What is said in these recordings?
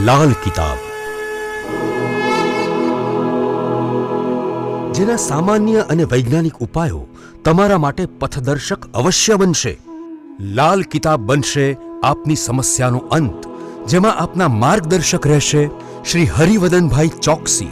લાલ કિતાબ, જેના સામાન્ય અને વૈજ્ઞાનિક ઉપાયો તમારા માટે પથદર્શક અવશ્ય બનશે. લાલ કિતાબ બનશે આપની સમસ્યાનો અંત, જેમાં આપના માર્ગદર્શક રહેશે શ્રી હરિવદનભાઈ ચોકસી.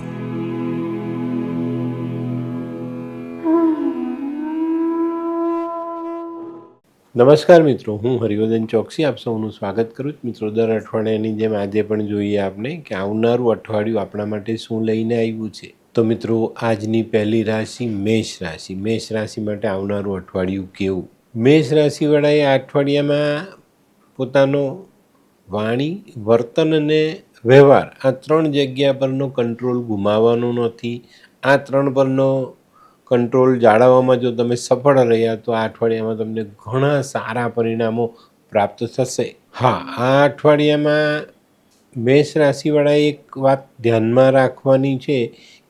નમસ્કાર મિત્રો, હું હરિવદન ચોકસી આપ સૌનું સ્વાગત કરું છું. મિત્રો, દર અઠવાડિયાની જેમ આજે પણ જોઈએ આપણે કે આવનારું અઠવાડિયું આપણા માટે શું લઈને આવ્યું છે. તો મિત્રો, આજની પહેલી રાશિ મેષ રાશિ. મેષ રાશિ માટે આવનારું અઠવાડિયું કેવું? મેષ રાશિવાળાએ આ અઠવાડિયામાં પોતાનો વાણી, વર્તન અને વ્યવહાર આ ત્રણ જગ્યા પરનો કંટ્રોલ ગુમાવવાનો નથી. આ ત્રણ પરનો કંટ્રોલ જાળવવામાં જો તમે સફળ રહ્યા તો આ અઠવાડિયામાં તમને ઘણા સારા પરિણામો પ્રાપ્ત થશે. હા, આ અઠવાડિયામાં મેષ રાશિવાળાએ એક વાત ધ્યાનમાં રાખવાની છે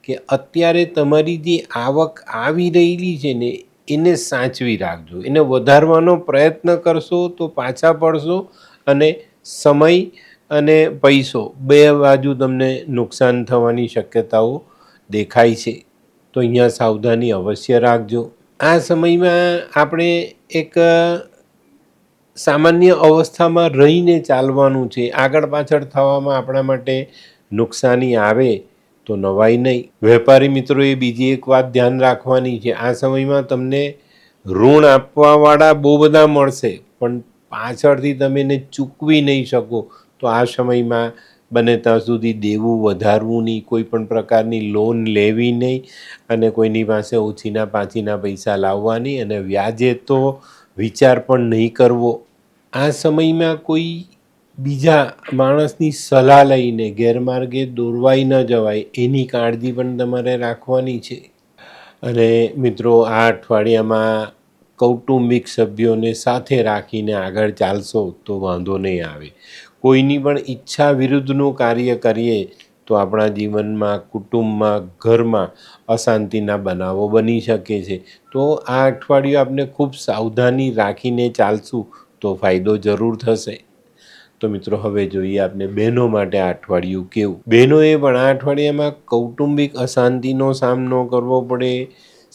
કે અત્યારે તમારી જે આવક આવી રહેલી છે ને એને સાચવી રાખજો. એને વધારવાનો પ્રયત્ન કરશો તો પાછા પડશો અને સમય અને પૈસો બે બાજુ તમને નુકસાન થવાની શક્યતાઓ દેખાય છે. તો અહીંયા સાવધાની અવશ્ય રાખજો. આ સમયમાં આપણે એક સામાન્ય અવસ્થામાં રહીને ચાલવાનું છે. આગળ પાછળ થવામાં આપણા માટે નુકસાની આવે તો નવાઈ નહીં. વેપારી મિત્રોએ બીજી એક વાત ધ્યાન રાખવાની છે. આ સમયમાં તમને ઋણ આપવાવાળા બહુ બધા મળશે, પણ પાછળથી તમે એને ચૂકવી નહીં શકો. તો આ સમયમાં બને ત્યાં સુધી દેવું વધારવું નહીં, કોઈ પણ પ્રકારની લોન લેવી નહીં અને કોઈની પાસે ઓછીના પાછીના પૈસા લાવવા નહીં અને વ્યાજે તો વિચાર પણ નહીં કરવો. આ સમયમાં કોઈ બીજા માણસની સલાહ લઈને ગેરમાર્ગે દોરવાઈ ન જવાય એની કાળજી પણ તમારે રાખવાની છે. અને મિત્રો, આ અઠવાડિયામાં કૌટુંબિક સભ્યોને સાથે રાખીને આગળ ચાલશો તો વાંધો નહીં આવે. કોઈની પણ ઈચ્છા વિરુદ્ધનું કાર્ય કરીએ તો આપણા જીવનમાં, કુટુંબમાં, ઘરમાં અશાંતિના બનાવો બની શકે છે. તો આ અઠવાડિયું આપણે ખૂબ સાવધાની રાખીને ચાલશું તો ફાયદો જરૂર થશે. તો મિત્રો, હવે જોઈએ આપણે બહેનો માટે આ અઠવાડિયું કેવું. બહેનોએ પણ આ અઠવાડિયામાં કૌટુંબિક અશાંતિનો સામનો કરવો પડે,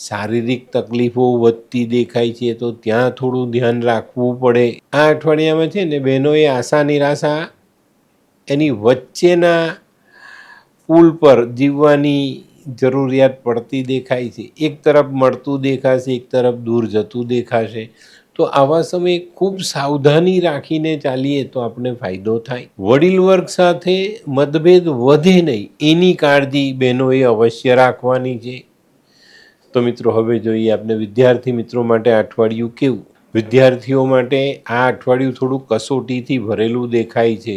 શારીરિક તકલીફો વધતી દેખાય છે તો ત્યાં થોડું ધ્યાન રાખવું પડે. આ અઠવાડિયામાં છે ને બહેનોએ આશા નિરાશા એની વચ્ચેના પુલ પર જીવવાની જરૂરિયાત પડતી દેખાય છે. એક તરફ મળતું દેખાશે, એક તરફ દૂર જતું દેખાશે. તો આવા સમયે ખૂબ સાવધાની રાખીને ચાલીએ તો આપણે ફાયદો થાય. વડીલ વર્ગ સાથે મતભેદ વધે નહીં એની કાળજી બહેનોએ અવશ્ય રાખવાની છે. તો મિત્રો, હવે જોઈએ આપણે વિદ્યાર્થી મિત્રો માટે અઠવાડિયું કેવું. વિદ્યાર્થીઓ માટે આ અઠવાડિયું થોડું કસોટીથી ભરેલું દેખાય છે.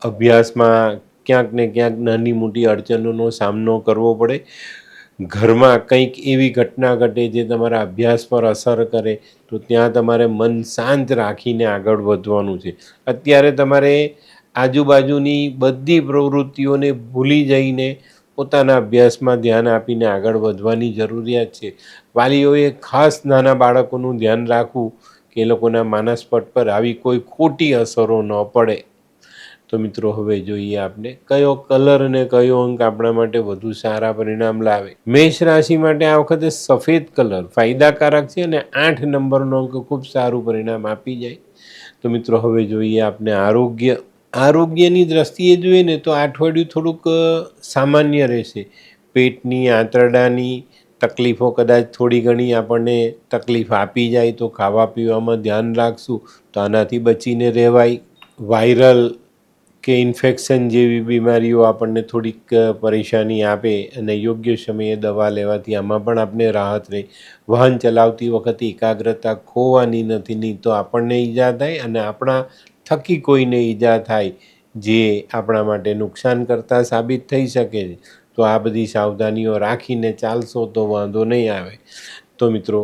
અભ્યાસમાં ક્યાંક ને ક્યાંક નાની મોટી અડચણોનો સામનો કરવો પડે. ઘરમાં કંઈક એવી ઘટના ઘટે જે તમારા અભ્યાસ પર અસર કરે તો ત્યાં તમારે મન શાંત રાખીને આગળ વધવાનું છે. અત્યારે તમારે આજુબાજુની બધી પ્રવૃત્તિઓને ભૂલી જઈને પોતાના અભ્યાસમાં ધ્યાન આપીને આગળ વધવાની જરૂરિયાત છે. વાલીઓએ ખાસ નાના બાળકોનું ધ્યાન રાખવું કે એ લોકોના માનસપટ પર આવી કોઈ ખોટી અસરો ન પડે. તો મિત્રો, હવે જોઈએ આપણે કયો કલર અને કયો અંક આપણા માટે વધુ સારા પરિણામ લાવે. મેષ રાશિ માટે આ વખતે સફેદ કલર ફાયદાકારક છે અને 8 નંબરનો અંક ખૂબ સારું પરિણામ આપી જાય. તો મિત્રો, હવે જોઈએ આપણે આરોગ્યની દ્રષ્ટિએ જોઈએ ને તો આ અઠવાડિયું થોડુંક સામાન્ય રહેશે. પેટની, આંતરડાની તકલીફો કદાચ થોડી ઘણી આપણને તકલીફ આપી જાય તો ખાવા પીવામાં ધ્યાન રાખશું તો આનાથી બચીને રહેવાય. વાયરલ કે ઇન્ફેક્શન જેવી બીમારીઓ આપણને થોડીક પરેશાની આપે અને યોગ્ય સમયે દવા લેવાથી આમાં પણ આપણે રાહત રહે. વાહન ચલાવતી વખતે એકાગ્રતા ખોવાની નથી, નહીં તો આપણને ઈજા થાય અને આપણા થકી કોઈને ઈજા થાય જે આપણા માટે નુકસાન કરતા સાબિત થઈ શકે છે. તો આ બધી સાવધાનીઓ રાખીને ચાલશો તો વાંધો નહીં આવે. તો મિત્રો,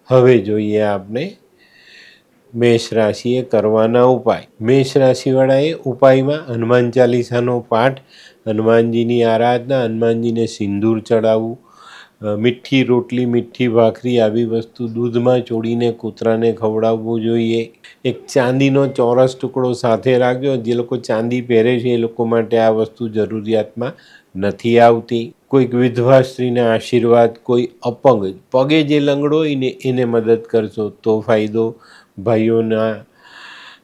હવે જોઈએ આપણે મેષ રાશિએ કરવાના ઉપાય. મેષ રાશિવાળાએ ઉપાયમાં હનુમાન ચાલીસાનો પાઠ, હનુમાનજીની આરાધના, હનુમાનજીને સિંદૂર ચડાવવું, મીઠી રોટલી, મીઠી ભાખરી આવી વસ્તુ દૂધમાં ચોળીને કૂતરાને ખવડાવવું જોઈએ. એક ચાંદીનો ચોરસ ટુકડો સાથે રાખજો. જે લોકો ચાંદી પહેરે છે એ લોકો માટે આ વસ્તુ જરૂરિયાતમાં નથી આવતી. કોઈક વિધવા સ્ત્રીના આશીર્વાદ, કોઈ અપંગ પગે જે લંગડો હોય ને એને મદદ કરશો તો ફાયદો. ભાઈઓના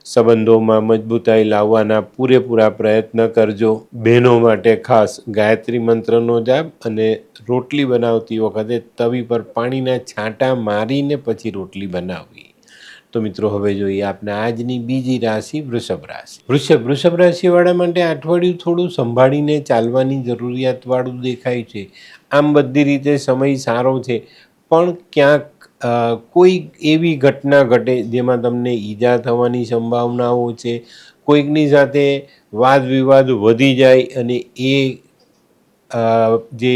સંબંધોમાં મજબૂતાઈ લાવવાના પૂરેપૂરા પ્રયત્ન કરજો. બહેનો માટે ખાસ ગાયત્રી મંત્રનો જાપ અને રોટલી બનાવતી વખતે તવી પર પાણીના છાંટા મારીને પછી રોટલી બનાવવી. તો મિત્રો હવે જોઈએ આપણે આજની બીજી રાશિ વૃષભ રાશિ. વૃષભ રાશિવાળા માટે અઠવાડિયું થોડું સંભાળીને ચાલવાની જરૂરિયાતવાળું દેખાય છે. આમ બધી રીતે સમય સારો છે, પણ ક્યાંક કોઈ એવી ઘટના ઘટે જેમાં તમને ઈજા થવાની સંભાવનાઓ છે. કોઈકની સાથે વાદ વિવાદ વધી જાય અને એ જે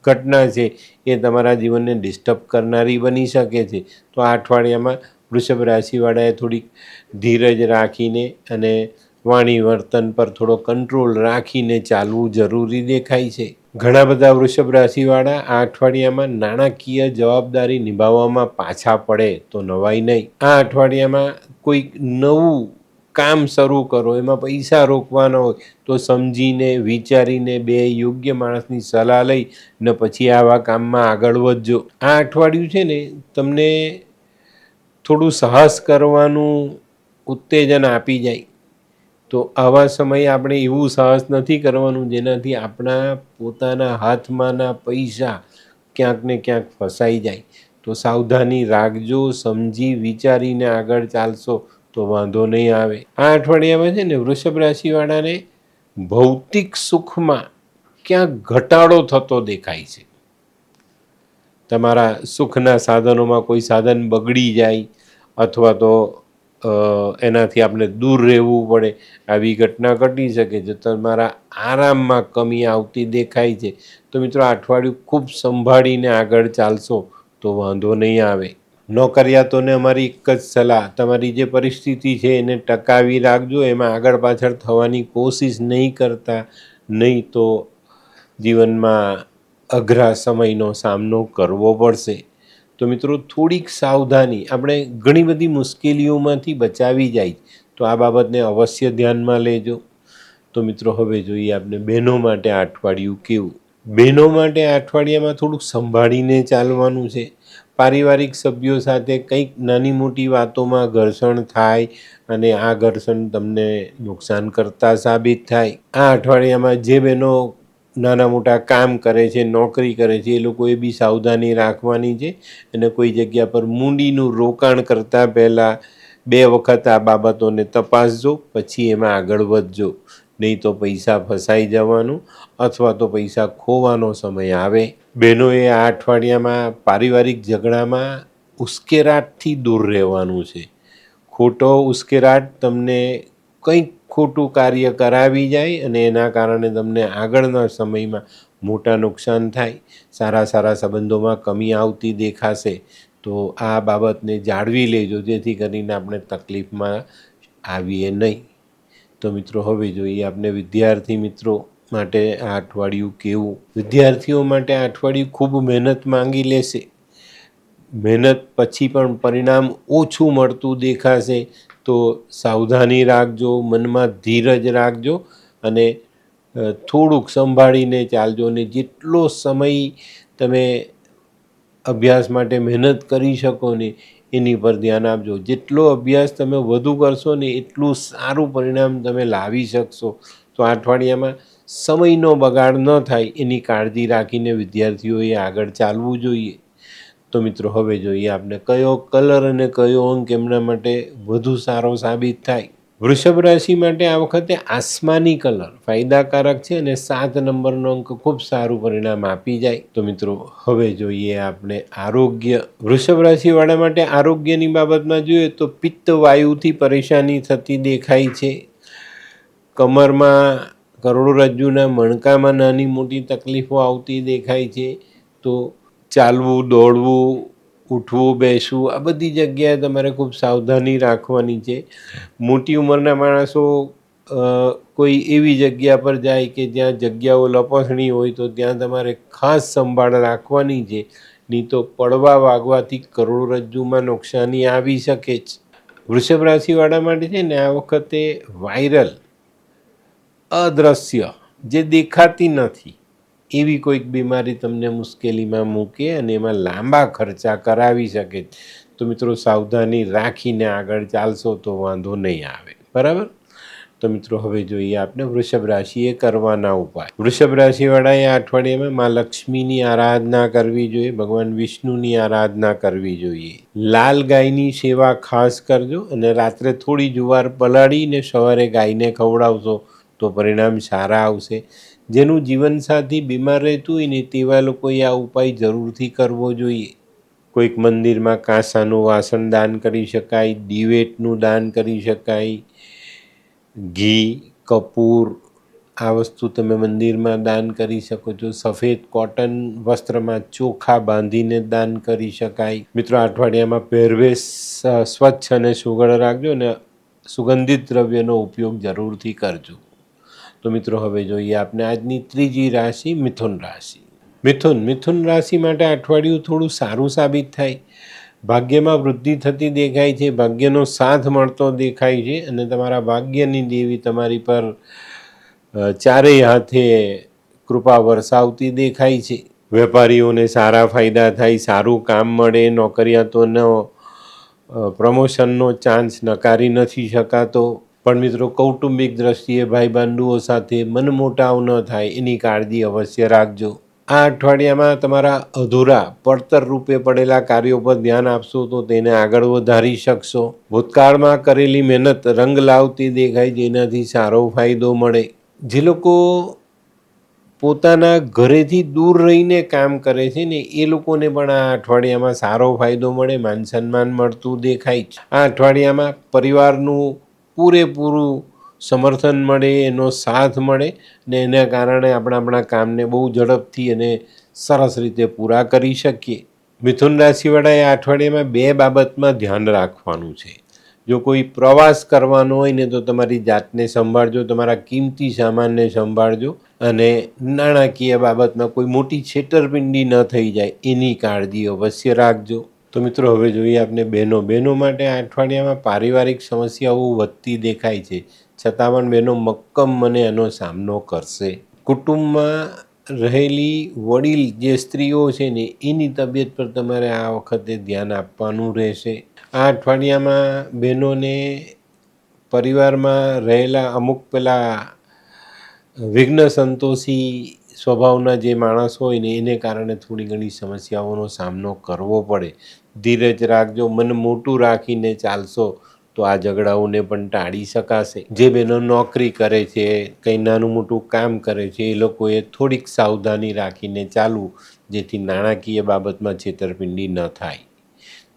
ઘટના છે એ તમારા જીવનને ડિસ્ટર્બ કરનારી બની શકે છે. તો આ અઠવાડિયામાં વૃષભ રાશિવાળાએ થોડીક ધીરજ રાખીને અને વાણી વર્તન પર થોડો કંટ્રોલ રાખીને ચાલવું જરૂરી દેખાય છે. ઘણા બધા વૃષભ રાશિવાળા આ અઠવાડિયામાં નાણાકીય જવાબદારી નિભાવવામાં પાછા પડે તો નવાઈ નહીં. આ અઠવાડિયામાં કોઈક નવું કામ શરૂ કરો, એમાં પૈસા રોકવાના હોય તો સમજીને વિચારીને બે યોગ્ય માણસની સલાહ લઈ ને પછી આવા કામમાં આગળ વધજો. આ અઠવાડિયું છે ને તમને થોડું સાહસ કરવાનું ઉત્તેજન આપી જાય. તો આવા સમયે આપણે એવું સાહસ નથી કરવાનું જેનાથી આપણા પોતાના હાથમાંના પૈસા ક્યાંક ને ક્યાંક ફસાઈ જાય. તો સાવધાની રાખજો. સમજી વિચારીને આગળ ચાલશો તો વાંધો નહીં આવે. આ અઠવાડિયામાં છે ને વૃષભ રાશિવાળાને ભૌતિક સુખમાં ક્યાંક ઘટાડો થતો દેખાય છે. તમારા સુખના સાધનોમાં કોઈ સાધન બગડી જાય અથવા તો એનાથી આપણે દૂર રહેવું પડે, આવી ઘટના ઘટી શકે છે. તમારા આરામમાં કમી આવતી દેખાય છે. તો મિત્રો આ અઠવાડિયું ખૂબ સંભાળીને આગળ ચાલશો તો વાંધો નહીં આવે. નોકરિયાતોને અમારી એક જ સલાહ, તમારી જે પરિસ્થિતિ છે એને ટકાવી રાખજો. એમાં આગળ પાછળ થવાની કોશિશ નહીં કરતા, નહીં તો જીવનમાં અઘરા સમયનો સામનો કરવો પડશે. તો મિત્રો થોડીક સાવધાની આપણે ઘણી બધી મુશ્કેલીઓમાંથી બચાવી જાય. તો આ બાબતને અવશ્ય ધ્યાનમાં લેજો. તો મિત્રો હવે જોઈએ આપણે બહેનો માટે આ અઠવાડિયું કેવું. બહેનો માટે આ અઠવાડિયામાં થોડુંક સંભાળીને ચાલવાનું છે. પારિવારિક સભ્યો સાથે કંઈક નાની મોટી વાતોમાં ઘર્ષણ થાય અને આ ઘર્ષણ તમને નુકસાન કરતા સાબિત થાય. આ અઠવાડિયામાં જે બહેનો નાના મોટા કામ કરે છે, નોકરી કરે છે, એ લોકોએ બી સાવધાની રાખવાની છે. અને કોઈ જગ્યા પર મૂડીનું રોકાણ કરતાં પહેલાં 2 વખત આ બાબતોને તપાસજો, પછી એમાં આગળ વધજો. નહીં તો પૈસા ફસાઈ જવાનું અથવા તો પૈસા ખોવાનો સમય આવે. બહેનોએ આ અઠવાડિયામાં પારિવારિક ઝઘડામાં ઉશ્કેરાટથી દૂર રહેવાનું છે. ખોટો ઉશ્કેરાટ તમને કંઈક ખોટું કાર્ય કરાવી જાય અને એના કારણે તમને આગળના સમયમાં મોટા નુકસાન થાય. સારા સંબંધોમાં કમી આવતી દેખાશે. તો આ બાબતને જાળવી લેજો જેથી કરીને આપણે તકલીફમાં આવીએ નહીં. તો મિત્રો હવે જોઈએ આપણે વિદ્યાર્થી મિત્રો માટે આ અઠવાડિયું કેવું. વિદ્યાર્થીઓ માટે આ અઠવાડિયું ખૂબ મહેનત માંગી લેશે. મહેનત પછી પણ પરિણામ ઓછું મળતું દેખાશે. તો સાવધાની રાખજો, મનમાં ધીરજ રાખજો અને થોડુંક સંભાળીને ચાલજો. અને જેટલો સમય તમે અભ્યાસ માટે મહેનત કરી શકો ને એની પર ધ્યાન આપજો. જેટલો અભ્યાસ તમે વધુ કરશો ને એટલું સારું પરિણામ તમે લાવી શકશો. તો આ અઠવાડિયામાં સમયનો બગાડ ન થાય એની કાળજી રાખીને વિદ્યાર્થીઓએ આગળ ચાલવું જોઈએ. તો મિત્રો હવે જોઈએ આપણે કયો કલર અને કયો અંક એમના માટે વધુ સારો સાબિત થાય. વૃષભ રાશિ માટે આ વખતે આસમાની કલર ફાયદાકારક છે અને 7 નંબરનો અંક ખૂબ સારું પરિણામ આપી જાય. તો મિત્રો હવે જોઈએ આપણે આરોગ્ય. વૃષભ રાશિવાળા માટે આરોગ્યની બાબતમાં જોઈએ તો પિત્ત વાયુથી પરેશાની થતી દેખાય છે. કમરમાં, કરોડરજ્જુના મણકામાં નાની મોટી તકલીફો આવતી દેખાય છે. તો ચાલવું, દોડવું, ઉઠવું, બેસવું આ બધી જગ્યાએ તમારે ખૂબ સાવધાની રાખવાની છે. મોટી ઉંમરના માણસો કોઈ એવી જગ્યા પર જાય કે જ્યાં જગ્યાઓ લપસણી હોય તો ત્યાં તમારે ખાસ સંભાળ રાખવાની છે, નહીં તો પડવા વાગવાથી કરોડરજ્જુમાં નુકસાની આવી શકે જ. વૃષભ રાશિવાળા માટે છે ને આ વખતે વાયરલ, અદ્રશ્ય, જે દેખાતી નથી એવી કોઈક બીમારી તમને મુશ્કેલીમાં મૂકે અને એમાં લાંબા ખર્ચા કરાવી શકે. તો મિત્રો સાવધાની રાખીને આગળ ચાલશો તો વાંધો નહીં આવે. બરાબર? તો મિત્રો હવે જોઈએ આપણે વૃષભ રાશિએ કરવાના ઉપાય. વૃષભ રાશિવાળાએ આ અઠવાડિયામાં મા લક્ષ્મીની આરાધના કરવી જોઈએ, ભગવાન વિષ્ણુની આરાધના કરવી જોઈએ. લાલ ગાયની સેવા ખાસ કરજો અને રાત્રે થોડી જુવાર પલાળીને સવારે ગાયને ખવડાવશો તો પરિણામ સારા આવશે. જેનું જીવનસાથી બીમાર રહેતું હોય ને તેવા લોકોએ આ ઉપાય જરૂરથી કરવો જોઈએ. કોઈક મંદિરમાં કાંસાનું વાસણ દાન કરી શકાય, દિવેટનું દાન કરી શકાય, ઘી, કપૂર, આ વસ્તુ તમે મંદિરમાં દાન કરી શકો છો. સફેદ કોટન વસ્ત્રમાં ચોખા બાંધીને દાન કરી શકાય. મિત્રો આ અઠવાડિયામાં પહેરવેશ સ્વચ્છ અને સુઘડ રાખજો અને સુગંધિત દ્રવ્યનો ઉપયોગ જરૂરથી કરજો. તો મિત્રો હવે જોઈએ આપણે આજની ત્રીજી રાશિ મિથુન રાશિ. મિથુન રાશિ માટે અઠવાડિયું થોડું સારું સાબિત થાય. ભાગ્યમાં વૃદ્ધિ થતી દેખાય છે, ભાગ્યનો સાથ મળતો દેખાય છે અને તમારા ભાગ્યની દેવી તમારી પર ચારેય હાથે કૃપા વરસાવતી દેખાય છે. વેપારીઓને સારા ફાયદા થાય, સારું કામ મળે, નોકરિયાતોનો પ્રમોશનનો ચાન્સ નકારી નથી શકાતો. પણ મિત્રો કૌટુંબિક દ્રષ્ટિએ ભાઈબંધુઓ સાથે મનમોટાવ ન થાય એની કાળજી અવશ્ય રાખજો. આ અઠવાડિયામાં તમારા અધૂરા પડતર રૂપે પડેલા કાર્યો પર ધ્યાન આપશો તો તેને આગળ વધારી શકશો. ભૂતકાળમાં કરેલી મહેનત રંગ લાવતી દેખાય, જેનાથી સારો ફાયદો મળે. જે લોકો પોતાના ઘરેથી દૂર રહીને કામ કરે છે ને એ લોકોને પણ આ અઠવાડિયામાં સારો ફાયદો મળે, માન સન્માન મળતું દેખાય. આ અઠવાડિયામાં પરિવારનું પૂરેપૂરું સમર્થન મળે, એનો સાથ મળે ને એના કારણે આપણા કામને બહુ ઝડપથી અને સરસ રીતે પૂરા કરી શકીએ. મિથુન રાશિવાળાએ આ અઠવાડિયામાં બે બાબતમાં ધ્યાન રાખવાનું છે. જો કોઈ પ્રવાસ કરવાનો હોય ને તો તમારી જાતને સંભાળજો, તમારા કિંમતી સામાનને સંભાળજો અને નાણાકીય બાબતમાં કોઈ મોટી છેતરપિંડી ન થઈ જાય એની કાળજી અવશ્ય રાખજો. તો મિત્રો હવે જોઈએ આપણે બહેનો માટે આ અઠવાડિયામાં પારિવારિક સમસ્યાઓ વધતી દેખાય છે, છતાં પણ બહેનો મક્કમ મને એનો સામનો કરશે. કુટુંબમાં રહેલી વડીલ જે સ્ત્રીઓ છે ને એની તબિયત પર તમારે આ વખતે ધ્યાન આપવાનું રહેશે. આ અઠવાડિયામાં બહેનોને પરિવારમાં રહેલા અમુક પેલા વિઘ્ન સંતોષી સ્વભાવના જે માણસ હોય ને એને કારણે થોડી ઘણી સમસ્યાઓનો સામનો કરવો પડે. ધીરજ રાખજો, મન મોટું રાખીને ચાલશો તો આ ઝઘડાઓને પણ ટાળી શકાશે. જે બહેનો નોકરી કરે છે, કંઈ નાનું મોટું કામ કરે છે એ લોકોએ થોડીક સાવધાની રાખીને ચાલવું, જેથી નાણાકીય બાબતમાં છેતરપિંડી ન થાય.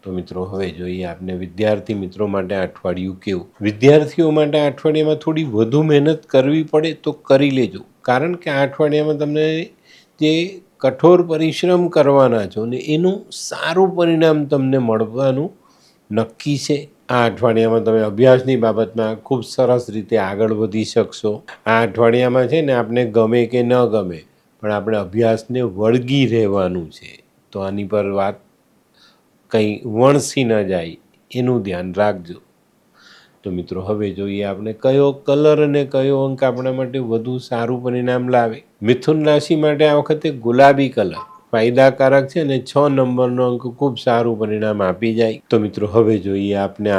તો મિત્રો હવે જોઈએ આપણે વિદ્યાર્થી મિત્રો માટે અઠવાડિયું કેવું. વિદ્યાર્થીઓ માટે આ અઠવાડિયામાં થોડી વધુ મહેનત કરવી પડે તો કરી લેજો, કારણ કે આ અઠવાડિયામાં તમને જે કઠોર પરિશ્રમ કરવાના છો ને એનું સારું પરિણામ તમને મળવાનું નક્કી છે. આ અઠવાડિયામાં તમે અભ્યાસની બાબતમાં ખૂબ સરસ રીતે આગળ વધી શકશો. આ અઠવાડિયામાં છે ને આપણે ગમે કે ન ગમે પણ આપણે અભ્યાસને વળગી રહેવાનું છે. તો આની પર વાત કંઈ વણસી ન જાય એનું ધ્યાન રાખજો. તો મિત્રો હવે જોઈએ આપણે કયો કલર અને કયો અંક આપણા માટે વધુ સારું પરિણામ લાવે. મિથુન રાશિ માટે આ વખતે ગુલાબી કલર ફાયદાકારક છે અને 6 નંબરનો અંક ખૂબ સારું પરિણામ આપી જાય. તો મિત્રો હવે જોઈએ આપણે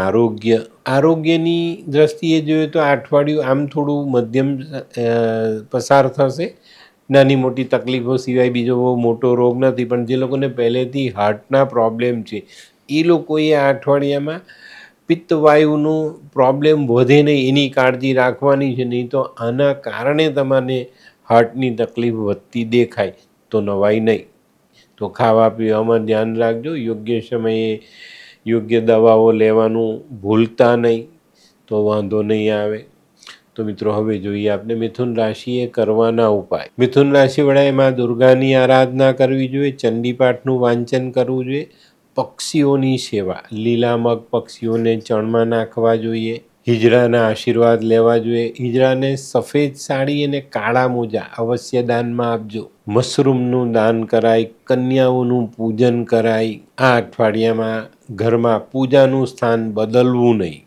આરોગ્યની દ્રષ્ટિએ જોઈએ તો આ અઠવાડિયું આમ થોડું મધ્યમ પસાર થશે. નાની મોટી તકલીફો સિવાય બીજો બહુ મોટો રોગ નથી, પણ જે લોકોને પહેલેથી હાર્ટના પ્રોબ્લેમ છે એ લોકોએ આ અઠવાડિયામાં પિત્તવાયુનું પ્રોબ્લેમ વધે નહીં એની કાળજી રાખવાની છે, નહીં તો આના કારણે તમારે હાર્ટની તકલીફ વધતી દેખાય તો નવાઈ નહીં. તો ખાવા પીવામાં ધ્યાન રાખજો, યોગ્ય સમયે યોગ્ય દવાઓ લેવાનું ભૂલતા નહીં તો વાંધો નહીં આવે. તો મિત્રો હવે જોઈએ આપણે મિથુન રાશિએ કરવાના ઉપાય. મિથુન રાશિવાળાએ મા દુર્ગાની આરાધના કરવી જોઈએ, ચંડીપાઠનું વાંચન કરવું જોઈએ, પક્ષીઓની સેવા, લીલા મગ પક્ષીઓને ચણમાં નાખવા જોઈએ, હિજડાના આશીર્વાદ લેવા જોઈએ. હિજડાને સફેદ સાડી અને કાળા મોજા અવશ્ય દાનમાં આપજો. મશરૂમનું દાન કરાય, કન્યાઓનું પૂજન કરાય. આ અઠવાડિયામાં ઘરમાં પૂજાનું સ્થાન બદલવું નહીં.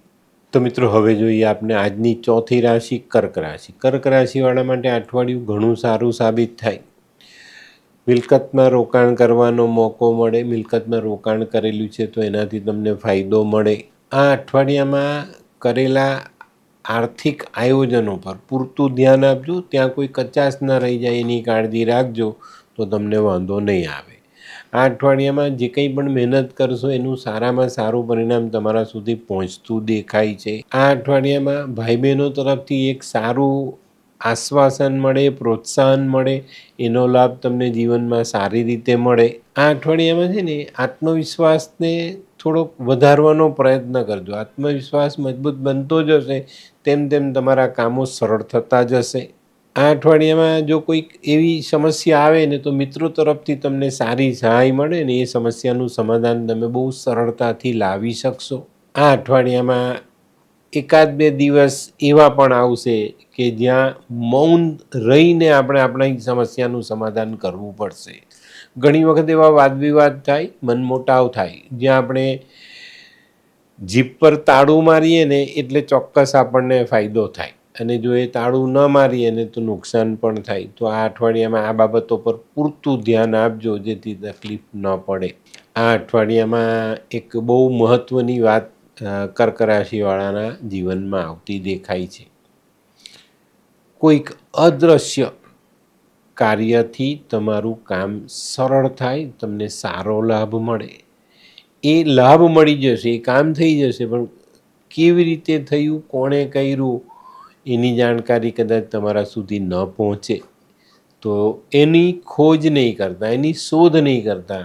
તો મિત્રો હવે જોઈએ આપણે આજની ચોથી રાશિ કર્ક રાશિ. કર્ક રાશિવાળા માટે અઠવાડિયું ઘણું સારું સાબિત થાય. મિલકતમાં રોકાણ કરવાનો મોકો મળે. મિલકતમાં રોકાણ કરેલું છે તો એનાથી તમને ફાયદો મળે. આ અઠવાડિયામાં કરેલા આર્થિક આયોજનો પર પૂરતું ધ્યાન આપજો. ત્યાં કોઈ કચાશ ન રહી જાય એની કાળજી રાખજો તો તમને વાંધો નહીં આવે. આ અઠવાડિયામાં જે કંઈ પણ મહેનત કરશો એનું સારામાં સારું પરિણામ તમારા સુધી પહોંચતું દેખાય છે. આ અઠવાડિયામાં ભાઈ બહેનો તરફથી એક સારું આશ્વાસન મળે, પ્રોત્સાહન મળે, એનો લાભ તમને જીવનમાં સારી રીતે મળે. આ અઠવાડિયામાં છે ને આત્મવિશ્વાસને થોડોક વધારવાનો પ્રયત્ન કરજો. આત્મવિશ્વાસ મજબૂત બનતો જશે તેમ તેમ તમારા કામો સરળ થતા જશે. આ અઠવાડિયામાં જો કોઈક એવી સમસ્યા આવે ને તો મિત્રો તરફથી તમને સારી સહાય મળે ને એ સમસ્યાનું સમાધાન તમે બહુ સરળતાથી લાવી શકશો. આ અઠવાડિયામાં એકાદ બે દિવસ એવા પણ આવશે કે જ્યાં મૌન રહીને આપણે આપણી સમસ્યાનું સમાધાન કરવું પડશે. ઘણી વખત એવા વાદવિવાદ થાય, મનમોટાવ થાય, જ્યાં આપણે જીભ પર તાળું મારીએ ને એટલે ચોક્કસ આપણને ફાયદો થાય, અને જો એ તાળું ન મારીએ ને તો નુકસાન પણ થાય. તો આ અઠવાડિયામાં આ બાબતો પર પૂરતું ધ્યાન આપજો જેથી તકલીફ ન પડે. આ અઠવાડિયામાં એક બહુ મહત્ત્વની વાત કર્ક રાશિવાળાના જીવનમાં આવતી દેખાય છે. કોઈક અદૃશ્ય કાર્યથી તમારું કામ સરળ થાય, તમને સારો લાભ મળે. એ લાભ મળી જશે, એ કામ થઈ જશે, પણ કેવી રીતે થયું, કોણે કર્યું એની જાણકારી કદાચ તમારા સુધી ન પહોંચે તો એની ખોજ નહીં કરતા, એની શોધ નહીં કરતા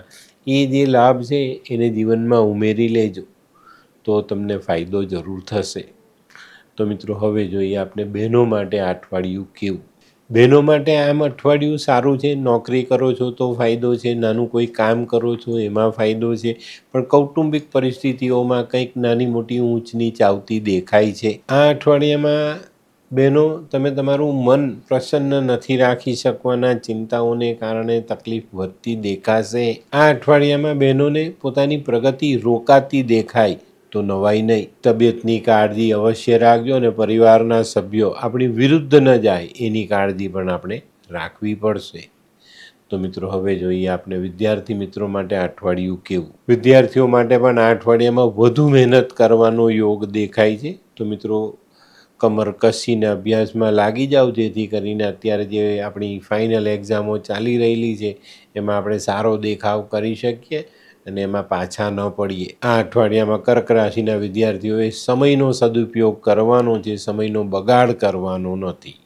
એ જે લાભ છે એને જીવનમાં ઉમેરી લેજો તો તમને ફાયદો જરૂર થશે. તો મિત્રો હવે જોઈએ આપણે બહેનો માટે આ અઠવાડિયું કેવું. બહેનો માટે આમ અઠવાડિયું સારું છે. નોકરી કરો છો તો ફાયદો છે, નાનું કોઈ કામ કરો છો એમાં ફાયદો છે, પણ કૌટુંબિક પરિસ્થિતિઓમાં કંઈક નાની મોટી ઊંચ નીચ આવતી દેખાય છે. આ અઠવાડિયામાં બહેનો તમે તમારું મન પ્રસન્ન નથી રાખી શકવાના, ચિંતાઓને કારણે તકલીફ વધતી દેખાશે. આ અઠવાડિયામાં બહેનોને પોતાની પ્રગતિ રોકાતી દેખાય તો નવાઈ નહીં. તબિયતની કાળજી અવશ્ય રાખજો અને પરિવારના સભ્યો આપણી વિરુદ્ધ ન જાય એની કાળજી પણ આપણે રાખવી પડશે. તો મિત્રો હવે જોઈએ આપણે વિદ્યાર્થી મિત્રો માટે અઠવાડિયું કેવું. વિદ્યાર્થીઓ માટે પણ આ અઠવાડિયામાં વધુ મહેનત કરવાનો યોગ દેખાય છે. તો મિત્રો કમર કસીને અભ્યાસમાં લાગી જાઓ જેથી કરીને અત્યારે જે આપણી ફાઇનલ એક્ઝામો ચાલી રહેલી છે એમાં આપણે સારો દેખાવ કરી શકીએ અને એમાં પાછા ન પડીએ. આ અઠવાડિયામાં કર્ક રાશિના વિદ્યાર્થીઓએ સમયનો સદુપયોગ કરવાનો છે, સમયનો બગાડ કરવાનો નથી.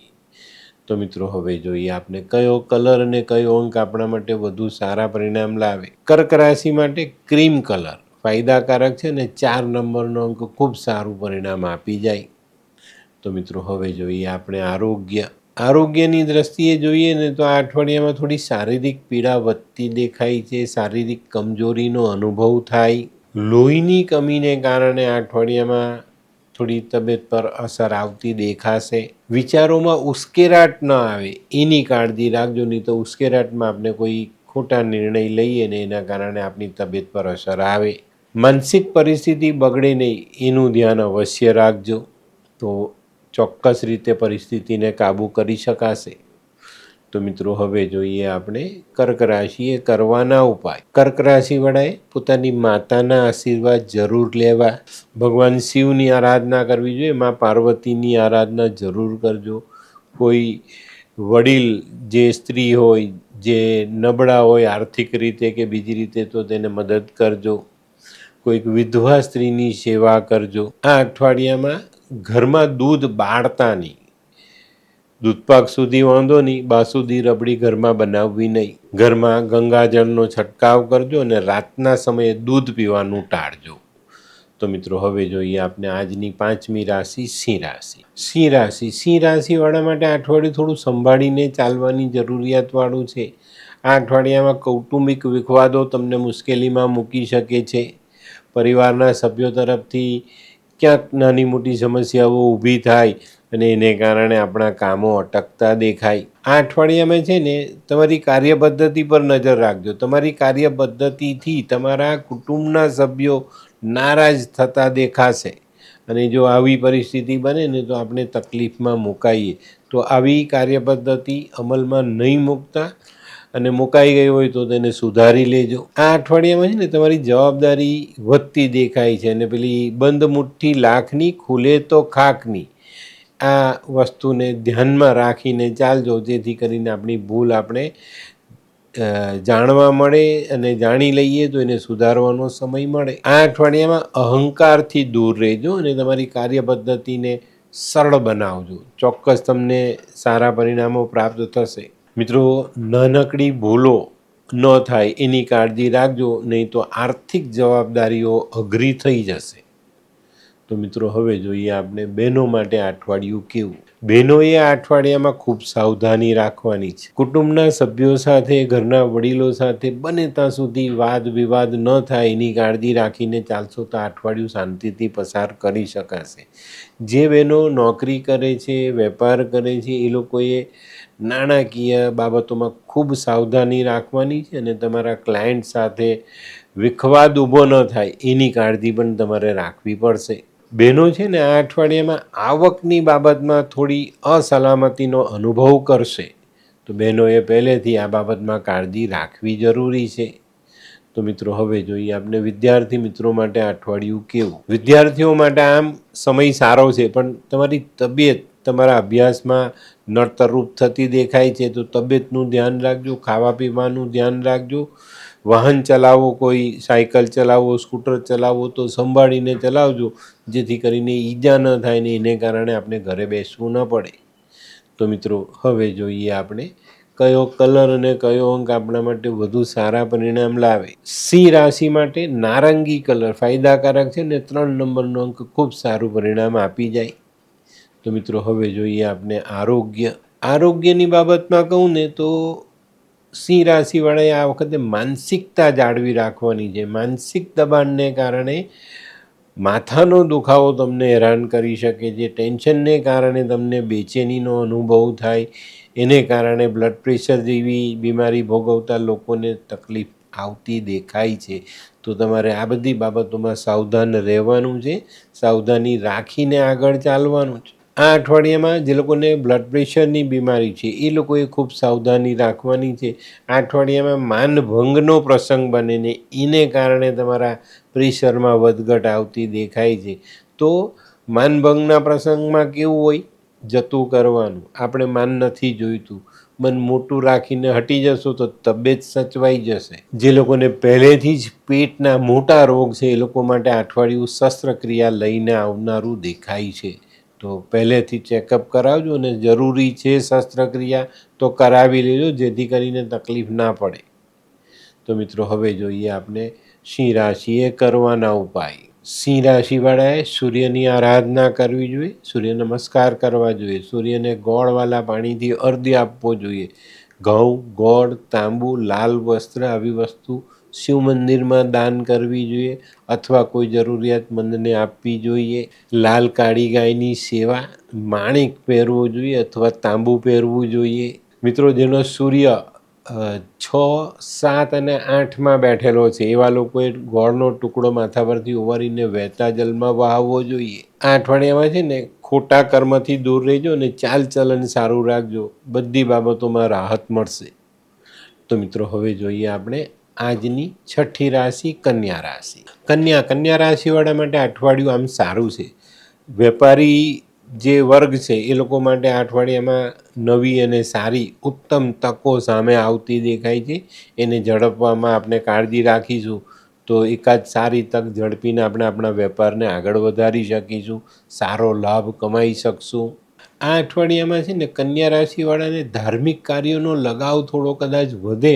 તો મિત્રો હવે જોઈએ આપણે કયો કલર અને કયો અંક આપણા માટે વધુ સારા પરિણામ લાવે. કર્ક રાશિ માટે ક્રીમ કલર ફાયદાકારક છે અને 4 નંબરનો અંક ખૂબ સારું પરિણામ આપી જાય. તો મિત્રો હવે જોઈએ આપણે આરોગ્યની દ્રષ્ટિએ જોઈએ ને તો આ અઠવાડિયામાં થોડી શારીરિક પીડા વધતી દેખાય છે. શારીરિક કમજોરીનો અનુભવ થાય. લોહીની કમીને કારણે આ અઠવાડિયામાં થોડી તબિયત પર અસર આવતી દેખાશે. વિચારોમાં ઉશ્કેરાટ ન આવે એની કાળજી રાખજો, નહીં તો ઉશ્કેરાટમાં આપણે કોઈ ખોટા નિર્ણય લઈએ ને એના કારણે આપણી તબિયત પર અસર આવે. માનસિક પરિસ્થિતિ બગડે નહીં એનું ધ્યાન અવશ્ય રાખજો તો ચોક્કસ રીતે પરિસ્થિતિને કાબૂ કરી શકાશે. તો મિત્રો હવે જોઈએ આપણે કર્ક રાશિએ કરવાના ઉપાય. કર્ક રાશિવાળાએ પોતાની માતાના આશીર્વાદ જરૂર લેવા. ભગવાન શિવની આરાધના કરવી જોઈએ, મા પાર્વતીની આરાધના જરૂર કરજો. કોઈ વડીલ જે સ્ત્રી હોય, જે નબળા હોય આર્થિક રીતે કે બીજી રીતે, તો તેને મદદ કરજો. કોઈક વિધવા સ્ત્રીની સેવા કરજો. આ અઠવાડિયામાં ઘરમાં દૂધ બાળતા નહીં. દૂધપાક સુધી વાંધો નહીં, બાસુદી રબડી ઘરમાં બનાવવી નહીં. ઘરમાં ગંગાજળનો છંટકાવ કરજો અને રાતના સમયે દૂધ પીવાનું ટાળજો. તો મિત્રો હવે જોઈએ આપણે આજની 5મી રાશિ સિંહ રાશિ. સિંહ રાશિવાળા માટે આ અઠવાડિયું થોડું સંભાળીને ચાલવાની જરૂરિયાતવાળું છે. આ અઠવાડિયામાં કૌટુંબિક વિખવાદો તમને મુશ્કેલીમાં મૂકી શકે છે. પરિવારના સભ્યો તરફથી ક્યાંક નાની મોટી સમસ્યાઓ ઊભી થાય અને એને કારણે આપણા કામો અટકતા દેખાય. આ અઠવાડિયામાં છે ને તમારી કાર્યપદ્ધતિ પર નજર રાખજો. તમારી કાર્યપદ્ધતિથી તમારા કુટુંબના સભ્યો નારાજ થતા દેખાશે અને જો આવી પરિસ્થિતિ બને ને તો આપણે તકલીફમાં મુકાઈએ. તો આવી કાર્યપદ્ધતિ અમલમાં નહીં મૂકતા અને મુકાઈ ગઈ હોય તો તેને સુધારી લેજો. આ અઠવાડિયામાં છે ને તમારી જવાબદારી વધતી દેખાય છે અને પેલી બંધ મુઠ્ઠી લાખની ખુલે તો ખાખની આ વસ્તુને ધ્યાનમાં રાખીને ચાલજો, જેથી કરીને આપણી ભૂલ આપણે જાણવા મળે અને જાણી લઈએ તો એને સુધારવાનો સમય મળે. આ અઠવાડિયામાં અહંકારથી દૂર રહેજો અને તમારી કાર્યપદ્ધતિને સરળ બનાવજો. ચોક્કસ તમને સારા પરિણામો પ્રાપ્ત થશે. મિત્રો, નાનકડી ભૂલો ન થાય એની કાળજી રાખજો, નહીં તો આર્થિક જવાબદારીઓ અઘરી થઈ જશે. તો મિત્રો, હવે જોઈએ આપણે બહેનો માટે આ અઠવાડિયું કેવું. બહેનોએ આ અઠવાડિયામાં ખૂબ સાવધાની રાખવાની છે. કુટુંબના સભ્યો સાથે, ઘરના વડીલો સાથે બને ત્યાં સુધી વાદ વિવાદ ન થાય એની કાળજી રાખીને ચાલશો તો આ અઠવાડિયું શાંતિથી પસાર કરી શકાશે. જે બહેનો નોકરી કરે છે, વેપાર કરે છે, એ લોકોએ નાણાકીય બાબતોમાં ખૂબ સાવધાની રાખવાની છે અને તમારા ક્લાયન્ટ સાથે વિખવાદ ઊભો ન થાય એની કાળજી પણ તમારે રાખવી પડશે. બહેનો છે ને આ અઠવાડિયામાં આવકની બાબતમાં થોડી અસલામતીનો અનુભવ કરશે, તો બહેનોએ પહેલેથી આ બાબતમાં કાળજી રાખવી જરૂરી છે. તો મિત્રો, હવે જોઈએ આપણે વિદ્યાર્થી મિત્રો માટે આ અઠવાડિયું કેવું. વિદ્યાર્થીઓ માટે આમ સમય સારો છે, પણ તમારી તબિયત તમારા અભ્યાસમાં નડતરરૂપ થતી દેખાય છે, તો તબિયતનું ધ્યાન રાખજો, ખાવા પીવાનું ધ્યાન રાખજો. વાહન ચલાવો, કોઈ સાયકલ ચલાવો, સ્કૂટર ચલાવો તો સંભાળીને ચલાવજો, જેથી કરીને ઈજા ન થાય ને એને કારણે આપણે ઘરે બેસવું ન પડે. તો મિત્રો, હવે જોઈએ આપણે કયો કલર અને કયો અંક આપણા માટે વધુ સારા પરિણામ લાવે. સિંહ રાશિ માટે નારંગી કલર ફાયદાકારક છે ને 3 નંબરનો અંક ખૂબ સારું પરિણામ આપી જાય. તો મિત્રો, હવે જોઈએ આપણે આરોગ્યની બાબતમાં કહું ને તો સિંહ રાશિવાળાએ આ વખતે માનસિકતા જાળવી રાખવાની છે. માનસિક દબાણને કારણે માથાનો દુખાવો તમને હેરાન કરી શકે છે. ટેન્શનને કારણે તમને બેચેનીનો અનુભવ થાય, એને કારણે બ્લડ પ્રેશર જેવી બીમારી ભોગવતા લોકોને તકલીફ આવતી દેખાય છે. તો તમારે આ બધી બાબતોમાં સાવધાન રહેવાનું છે, સાવધાની રાખીને આગળ ચાલવાનું છે. આ અઠવાડિયામાં જે લોકોને બ્લડ પ્રેશરની બીમારી છે એ લોકોએ ખૂબ સાવધાની રાખવાની છે. આ અઠવાડિયામાં માનભંગનો પ્રસંગ બને ને એને કારણે તમારા પ્રેશરમાં વધઘટ આવતી દેખાય છે. તો માનભંગના પ્રસંગમાં કેવું હોય, જતું કરવાનું. આપણે માન નથી જોઈતું, મન મોટું રાખીને હટી જશો તો તબિયત સચવાઈ જશે. જે લોકોને પહેલેથી જ પેટના મોટા રોગ છે એ લોકો માટે અઠવાડિયું શસ્ત્રક્રિયા લઈને આવનારું દેખાય છે. તો પહેલેથી ચેકઅપ કરાવજો અને જરૂરી છે શસ્ત્રક્રિયા તો કરાવી લેજો, જેથી કરીને તકલીફ ના પડે. તો મિત્રો, હવે જોઈએ આપણે સિંહ રાશિએ કરવાના ઉપાય. સિંહ રાશિવાળાએ સૂર્યની આરાધના કરવી જોઈએ, સૂર્ય નમસ્કાર કરવા જોઈએ, સૂર્યને ગોળવાળા પાણીથી અર્ઘ્ય આપવો જોઈએ. ઘઉં, ગોળ, તાંબુ, લાલ વસ્ત્ર આવી વસ્તુ શિવ મંદિરમાં દાન કરવી જોઈએ અથવા કોઈ જરૂરિયાતમંદને આપવી જોઈએ. લાલ કાળી ગાયની સેવા, માણેક પહેરવો જોઈએ અથવા તાંબુ પહેરવું જોઈએ. મિત્રો, જેનો સૂર્ય 6, 7 અને 8માં બેઠેલો છે એવા લોકોએ ગોળનો ટુકડો માથા પરથી ઉવારીને વહેતા જલમાં વહાવવો જોઈએ. આ અઠવાડિયામાં છે ને ખોટા કર્મથી દૂર રહેજો અને ચાલચલન સારું રાખજો, બધી બાબતોમાં રાહત મળશે. તો મિત્રો, હવે જોઈએ આપણે આજની છઠ્ઠી રાશિ કન્યા રાશિ. કન્યા રાશિવાળા માટે અઠવાડિયું આમ સારું છે. વેપારી જે વર્ગ છે એ લોકો માટે આ અઠવાડિયામાં નવી અને સારી ઉત્તમ તકો સામે આવતી દેખાય છે. એને ઝડપવામાં આપણે કાળજી રાખીશું તો એકાદ સારી તક ઝડપીને આપણે આપણા વેપારને આગળ વધારી શકીશું, સારો લાભ કમાઈ શકશું. આ અઠવાડિયામાં છે ને કન્યા રાશિવાળાને ધાર્મિક કાર્યોનો લગાવ થોડો કદાચ વધે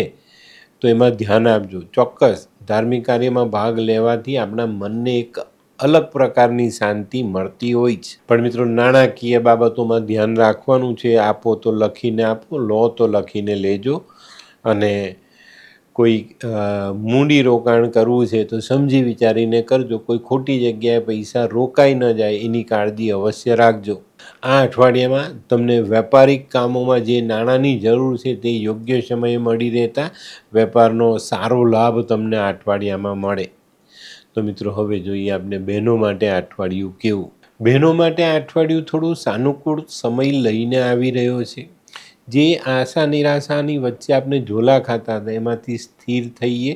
તો એમાં ધ્યાન આપજો. ચોક્કસ ધાર્મિક કાર્યમાં ભાગ લેવાથી આપણા મનને એક અલગ પ્રકારની શાંતિ મળતી હોય છે. પણ મિત્રો, નાણાકીય બાબતોમાં ધ્યાન રાખવાનું છે. આપો તો લખીને આપો, લો તો લખીને લેજો અને કોઈ મૂડી રોકાણ કરવું છે તો સમજી વિચારીને કરજો. કોઈ ખોટી જગ્યાએ પૈસા રોકાઈ ન જાય એની કાળજી અવશ્ય રાખજો. આ અઠવાડિયામાં તમને વ્યાપારિક કામોમાં જે નાણાંની જરૂર છે તે યોગ્ય સમયે મળી રહેતા વેપારનો સારો લાભ તમને આ અઠવાડિયામાં મળે. તો મિત્રો હવે જોઈએ આપણે બહેનો માટે આ અઠવાડિયું કેવું. બહેનો માટે આ અઠવાડિયું થોડું સાનુકૂળ સમય લઈને આવી રહ્યો છે. જે આશા નિરાશાની વચ્ચે આપણે ઝોલા ખાતા હતા એમાંથી સ્થિર થઈએ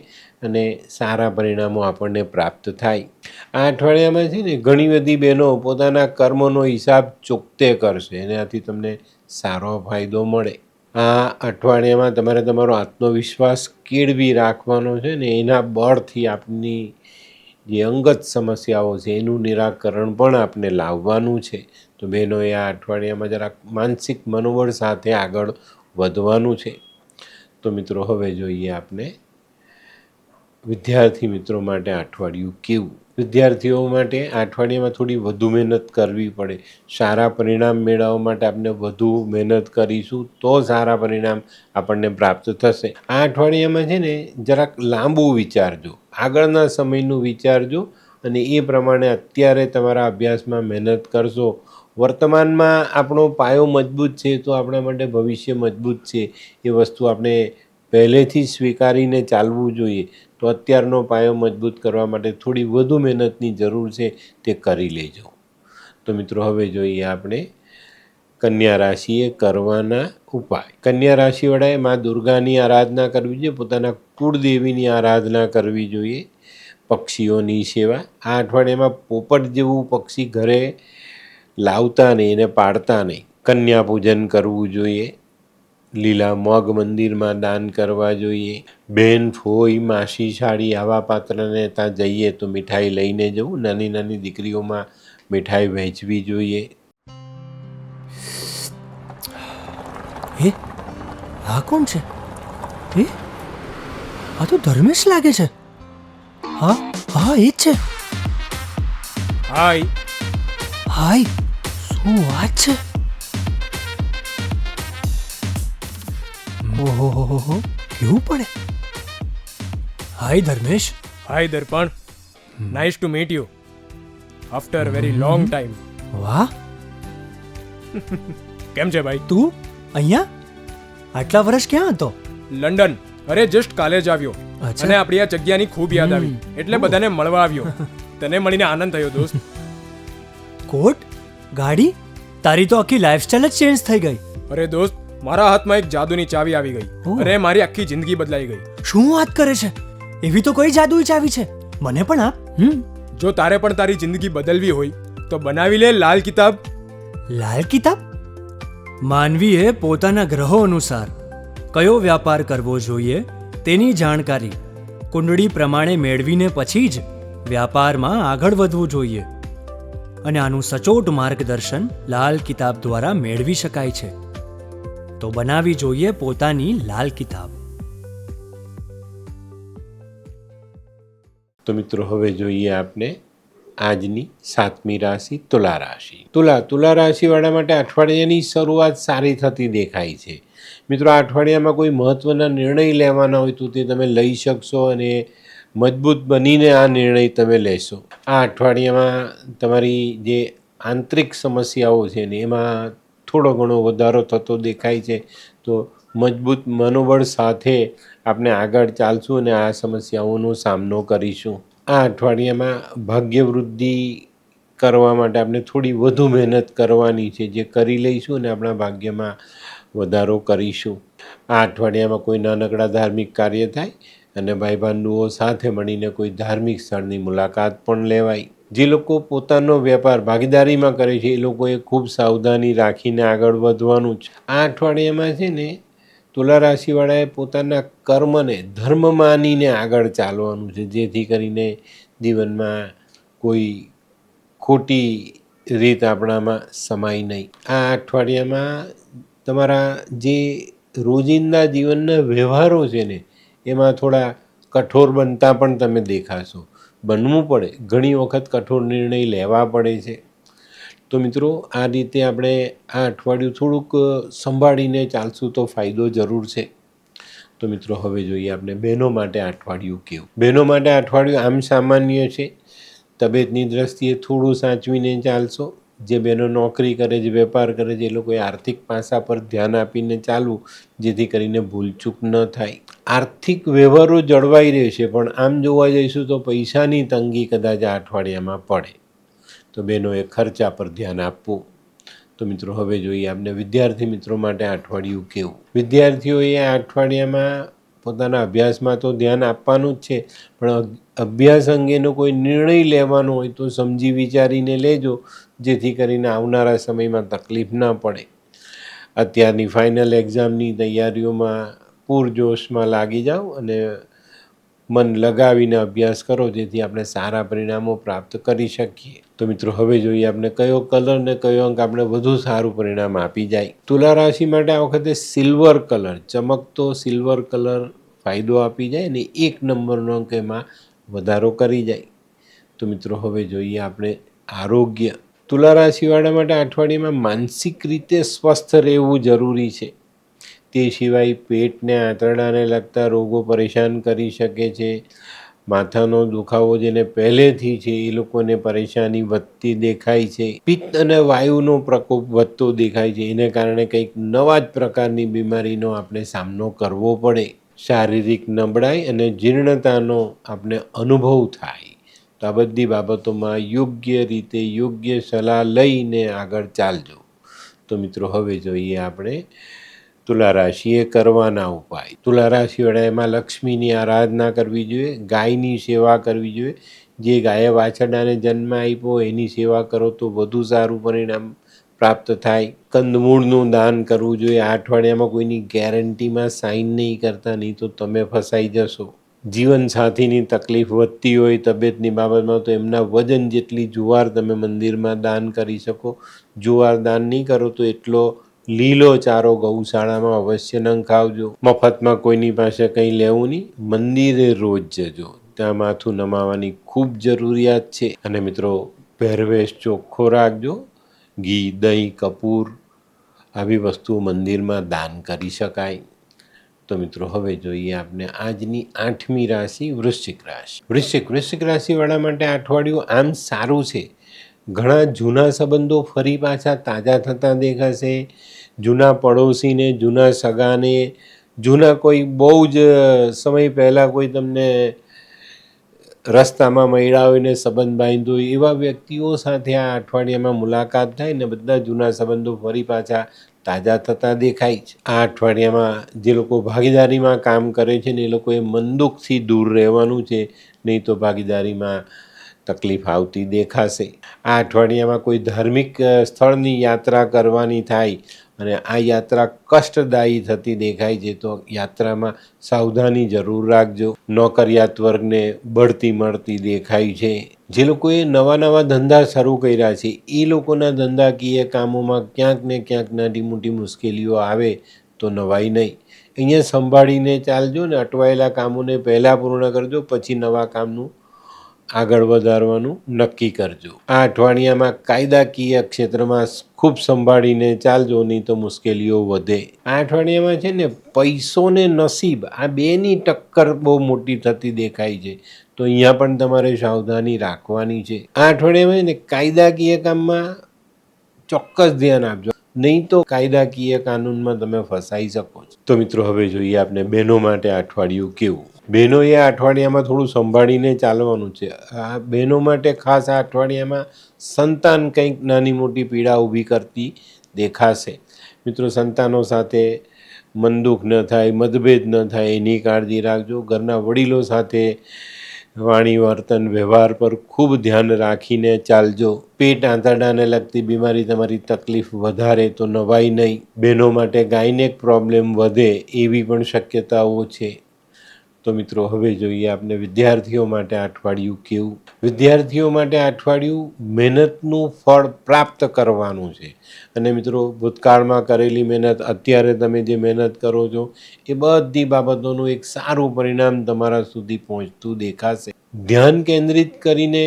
અને સારા પરિણામો આપણને પ્રાપ્ત થાય. આ અઠવાડિયામાં છે ને ઘણી બધી બહેનો પોતાના કર્મનો હિસાબ ચોક્તે કરશે, એનાથી તમને સારો ફાયદો મળે. આ અઠવાડિયામાં તમારે તમારો આત્મવિશ્વાસ કેળવી રાખવાનો છે ને એના બળથી આપની જે અંગત સમસ્યાઓ છે એનું નિરાકરણ પણ આપણે લાવવાનું છે. તો બહેનોએ આ અઠવાડિયામાં જરાક માનસિક મનોબળ સાથે આગળ વધવાનું છે. તો મિત્રો હવે જોઈએ આપણે વિદ્યાર્થી મિત્રો માટે આ અઠવાડિયું કેવું. વિદ્યાર્થીઓ માટે આ અઠવાડિયામાં થોડી વધુ મહેનત કરવી પડે. સારા પરિણામ મેળવવા માટે આપણે વધુ મહેનત કરીશું તો સારા પરિણામ આપણને પ્રાપ્ત થશે. આ અઠવાડિયામાં છે ને જરાક લાંબુ વિચારજો, આગળના સમયનું વિચારજો અને એ પ્રમાણે અત્યારે તમારા અભ્યાસમાં મહેનત કરશો. વર્તમાનમાં આપણો પાયો મજબૂત છે તો આપણા માટે ભવિષ્ય મજબૂત છે એ વસ્તુ આપણે પહેલેથી જ સ્વીકારીને ચાલવું જોઈએ. તો અત્યારનો પાયો મજબૂત કરવા માટે થોડી વધુ મહેનતની જરૂર છે, તે કરી લેજો. તો મિત્રો હવે જોઈએ આપણે કન્યા રાશિએ કરવાના ઉપાય. કન્યા રાશિવાળાએ મા દુર્ગાની આરાધના કરવી જોઈએ, પોતાના કુળદેવીની આરાધના કરવી જોઈએ. પક્ષીઓની સેવા. આ અઠવાડિયામાં પોપટ જેવું પક્ષી ઘરે લાવતા નહીં, એને પાડતા નહીં. કન્યા પૂજન કરવું જોઈએ. લીલા મગ મંદિરમાં દાન કરવા જોઈએ. બેન, ફોઈ, માસી, સાડી આવા પાત્રને ત્યાં જઈએ તો મીઠાઈ લઈને જવું. નાની નાની દીકરીઓમાં મીઠાઈ વહેંચવી જોઈએ. હે, આ કોણ છે? હે, આ તો ધર્મેશ લાગે છે. હા હા, એ જ છે. હાય. હાય, શું વાત છે? ઓહો, કેવું પડે? Hi Dharmesh. Hi Darpan. Nice to meet you after very long time. વાહ, કેમ છે ભાઈ? તું અહીંયા આટલા વર્ષ ક્યાં હતો? લંડન. અરે જસ્ટ કાલે જ આવ્યો અચ્છા. અને આપણી આ જગ્યાની ખૂબ યાદ આવી એટલે બધાને મળવા આવ્યો. તને મળીને આનંદ થયો દોસ્ત. કોટ, ગાડી, તારી તો આખી લાઈફસ્ટાઈલ જ ચેન્જ થઈ ગઈ. અરે દોસ્ત, મારા હાથમાં એક જાદુની ચાવી આવી ગઈ ઓહ. અને મારી આખી જિંદગી બદલાઈ ગઈ. શું વાત કરે છે? એવી તો કોઈ જાદુઈ ચાવી છે, મને પણ આપ. જો તારે પણ તારી જિંદગી બદલવી હોય તો બનાવી લે લાલ કિતાબ. લાલ કિતાબ? માનવીએ પોતાના ગ્રહો અનુસાર કયો વ્યાપાર કરવો જોઈએ તેની જાણકારી કુંડળી પ્રમાણે મેળવીને પછી જ વ્યાપારમાં આગળ વધવું જોઈએ. અને આનું સચોટ માર્ગદર્શન લાલ કિતાબ દ્વારા મેળવી શકાય છે. તો બનાવી જોઈએ પોતાની લાલ કિતાબ. તો મિત્રો હવે જોઈએ આપણે આજની 7મી રાશિ તુલા રાશિ. તુલા રાશિવાળા માટે અઠવાડિયાની શરૂઆત સારી થતી દેખાય છે. મિત્રો, આ અઠવાડિયામાં કોઈ મહત્ત્વના નિર્ણય લેવાના હોય તો તે તમે લઈ શકશો અને મજબૂત બનીને આ નિર્ણય તમે લેશો. આ અઠવાડિયામાં તમારી જે આંતરિક સમસ્યાઓ છે ને એમાં થોડો ઘણો વધારો થતો દેખાય છે. તો મજબૂત મનોબળ સાથે આપણે આગળ ચાલશું અને આ સમસ્યાઓનો સામનો કરીશું. આ અઠવાડિયામાં ભાગ્યવૃદ્ધિ કરવા માટે આપણે થોડી વધુ મહેનત કરવાની છે, જે કરી લઈશું અને આપણા ભાગ્યમાં વધારો કરીશું. આ અઠવાડિયામાં કોઈ નાનકડા ધાર્મિક કાર્ય થાય અને ભાઈ બંધુઓ સાથે મળીને કોઈ ધાર્મિક સ્થળની મુલાકાત પણ લેવાય. જે લોકો પોતાનો વેપાર ભાગીદારીમાં કરે છે એ લોકોએ ખૂબ સાવધાની રાખીને આગળ વધવાનું છે. આ અઠવાડિયામાં છે ને તુલા રાશિવાળાએ પોતાના કર્મને ધર્મ માનીને આગળ ચાલવાનું છે, જેથી કરીને જીવનમાં કોઈ ખોટી રીત આપણામાં સમાય નહીં. આ અઠવાડિયામાં તમારા જે રોજિંદા જીવનના વ્યવહારો છે ને એમાં થોડા કઠોર બનતા પણ તમે દેખાશો. બનવું પડે, ઘણી વખત કઠોર નિર્ણય લેવા પડે છે. તો મિત્રો, આ રીતે આપણે આ અઠવાડિયું થોડુંક સંભાળીને ચાલશું તો ફાયદો જરૂર છે. તો મિત્રો હવે જોઈએ આપણે બહેનો માટે અઠવાડિયું કેવું. બહેનો માટે અઠવાડિયું આમ સામાન્ય છે. તબિયતની દ્રષ્ટિએ થોડું સાચવીને ચાલશો. જે બહેનો નોકરી કરે છે, વેપાર કરે છે, એ લોકોએ આર્થિક પાસા પર ધ્યાન આપીને ચાલવું, જેથી કરીને ભૂલચૂક ન થાય. આર્થિક વ્યવહારો જળવાઈ રહેશે, પણ આમ જોવા જઈશું તો પૈસાની તંગી કદાચ આ અઠવાડિયામાં પડે, તો બહેનોએ ખર્ચા પર ધ્યાન આપવું. તો મિત્રો હવે જોઈએ આપણે વિદ્યાર્થી મિત્રો માટે આ અઠવાડિયું કેવું. વિદ્યાર્થીઓએ આ અઠવાડિયામાં પોતાના અભ્યાસમાં તો ધ્યાન આપવાનું જ છે, પણ અભ્યાસ અંગેનો કોઈ નિર્ણય લેવાનો હોય તો સમજી વિચારીને લેજો, જેથી કરીને આવનારા સમયમાં તકલીફ ન પડે. અત્યારની ફાઇનલ એક્ઝામની તૈયારીઓમાં પૂરજોશમાં લાગી જાઓ અને મન લગાવીને અભ્યાસ કરો, જેથી આપણે સારા પરિણામો પ્રાપ્ત કરી શકીએ. તો મિત્રો હવે જોઈએ આપણે કયો કલર ને કયો અંક આપણે વધુ સારું પરિણામ આપી જાય. તુલા રાશિ માટે આ વખતે સિલ્વર કલર, ચમકતો સિલ્વર કલર ફાયદો આપી જાય અને 1 નંબરનો અંક એમાં વધારો કરી જાય. તો મિત્રો હવે જોઈએ આપણે આરોગ્ય. તુલા રાશિવાળા માટે અઠવાડિયામાં માનસિક રીતે સ્વસ્થ રહેવું જરૂરી છે. તે સિવાય પેટને આંતરડાને લગતા રોગો પરેશાન કરી શકે છે. માથાનો દુખાવો જેને પહેલેથી છે એ લોકોને પરેશાની વધતી દેખાય છે. પિત્ત અને વાયુનો પ્રકોપ વધતો દેખાય છે. એને કારણે કંઈક નવા જ પ્રકારની બીમારીનો આપણે સામનો કરવો પડે. શારીરિક નબળાઈ અને જીર્ણતાનો આપણે અનુભવ થાય. તો આ બધી બાબતોમાં યોગ્ય રીતે યોગ્ય સલાહ લઈને આગળ ચાલજો. તો મિત્રો હવે જોઈએ આપણે તુલા રાશિએ કરવાના ઉપાય. તુલા રાશિવાળા એમાં લક્ષ્મીની આરાધના કરવી જોઈએ, ગાયની સેવા કરવી જોઈએ. જે ગાયે વાછરડાને જન્મ આપ્યો એની સેવા કરો તો વધુ સારું પરિણામ પ્રાપ્ત થાય. કંદમૂળનું દાન કરવું જોઈએ. આ અઠવાડિયામાં કોઈની ગેરંટીમાં સાઇન નહીં કરતા, નહીં તો તમે ફસાઈ જશો. જીવનસાથીની તકલીફ વધતી હોય તબિયતની બાબતમાં, તો એમના વજન જેટલી જુવાર તમે મંદિરમાં દાન કરી શકો. જુવાર દાન નહીં કરો તો એટલો લીલો ચારો ગૌશાળામાં અવશ્ય નંખાવજો. મફતમાં કોઈની પાસે કંઈ લેવું નહીં, મંદિરે રોજ જજો, ત્યાં માથું નમાવાની ખૂબ જરૂરિયાત છે. અને મિત્રો પહેરવેશ ચોખ્ખો રાખજો. ઘી, દહીં, કપૂર આવી વસ્તુઓ મંદિરમાં દાન કરી શકાય. તો મિત્રો હવે જોઈએ આપણે આજની 8મી રાશિ વૃશ્ચિક રાશિ. વૃશ્ચિક રાશિવાળા માટે આ અઠવાડિયું આમ સારું છે. ઘણા જૂના સંબંધો ફરી પાછા તાજા થતા દેખાશે. જૂના પડોશીને, જૂના સગાને, જૂના કોઈ બહુ જ સમય પહેલાં કોઈ તમને રસ્તામાં મળ્યા હોય ને સંબંધ બાંધ્યો હોય, એવા વ્યક્તિઓ સાથે આ અઠવાડિયામાં મુલાકાત થાય ને બધા જૂના સંબંધો ફરી પાછા તાજા થતા દેખાય છે. આ અઠવાડિયામાં જે લોકો ભાગીદારીમાં કામ કરે છે ને એ લોકોએ મનદુખથી દૂર રહેવાનું છે, નહીં તો ભાગીદારીમાં તકલીફ આવતી દેખાશે. આ અઠવાડિયામાં કોઈ ધાર્મિક સ્થળની યાત્રા કરવાની થાય અને આ યાત્રા કષ્ટદાયી થતી દેખાય છે, તો યાત્રામાં સાવધાની જરૂર રાખજો. નોકરિયાત વર્ગને બઢતી મળતી દેખાય છે. જે લોકોએ નવા ધંધા શરૂ કર્યા છે એ લોકોના ધંધાકીય કામોમાં ક્યાંક ને ક્યાંક નાની મોટી મુશ્કેલીઓ આવે તો નવાઈ નહીં. અહીંયા સંભાળીને ચાલજો ને અટવાયેલા કામોને પહેલાં પૂર્ણ કરજો, પછી નવા કામનું આગળ વધારવાનું નક્કી કરજો. આ અઠવાડિયામાં કાયદાકીય ક્ષેત્રમાં ખૂબ સંભાળીને ચાલજો, નહીં તો મુશ્કેલીઓ વધે. આ અઠવાડિયામાં છે ને પૈસો ને નસીબ આ બેની ટક્કર બહુ મોટી થતી દેખાય છે, તો અહીંયા પણ તમારે સાવધાની રાખવાની છે. આ અઠવાડિયામાં ને કાયદાકીય કામમાં ચોક્કસ ધ્યાન આપજો, નહીં તો કાયદાકીય કાનૂનમાં તમે ફસાઈ શકો છો. તો મિત્રો હવે જોઈએ આપણે બહેનો માટે આ અઠવાડિયું કેવું. બહેનોએ આ અઠવાડિયામાં થોડું સંભાળીને ચાલવાનું છે. આ બહેનો માટે ખાસ આ અઠવાડિયામાં સંતાન કંઈક નાની મોટી પીડા ઊભી કરતી દેખાશે. મિત્રો સંતાનો સાથે મનદુખ ન થાય, મતભેદ ન થાય એની કાળજી રાખજો. ઘરના વડીલો સાથે વાણી, વર્તન, વ્યવહાર પર ખૂબ ધ્યાન રાખીને ચાલજો. પેટ આંતરડાને લગતી બીમારી તમારી તકલીફ વધારે તો નવાઈ નહીં. બહેનો માટે ગાયનેક પ્રોબ્લેમ વધે એવી પણ શક્યતાઓ છે. તો મિત્રો હવે જોઈએ આપણે વિદ્યાર્થીઓ માટે અઠવાડિયું કેવું. વિદ્યાર્થીઓ માટે અઠવાડિયું મહેનતનું ફળ પ્રાપ્ત કરવાનું છે. અને મિત્રો ભૂતકાળમાં કરેલી મહેનત, અત્યારે તમે જે મહેનત કરો છો એ બધી બાબતોનું એક સારું પરિણામ તમારા સુધી પહોંચતું દેખાશે. ધ્યાન કેન્દ્રિત કરીને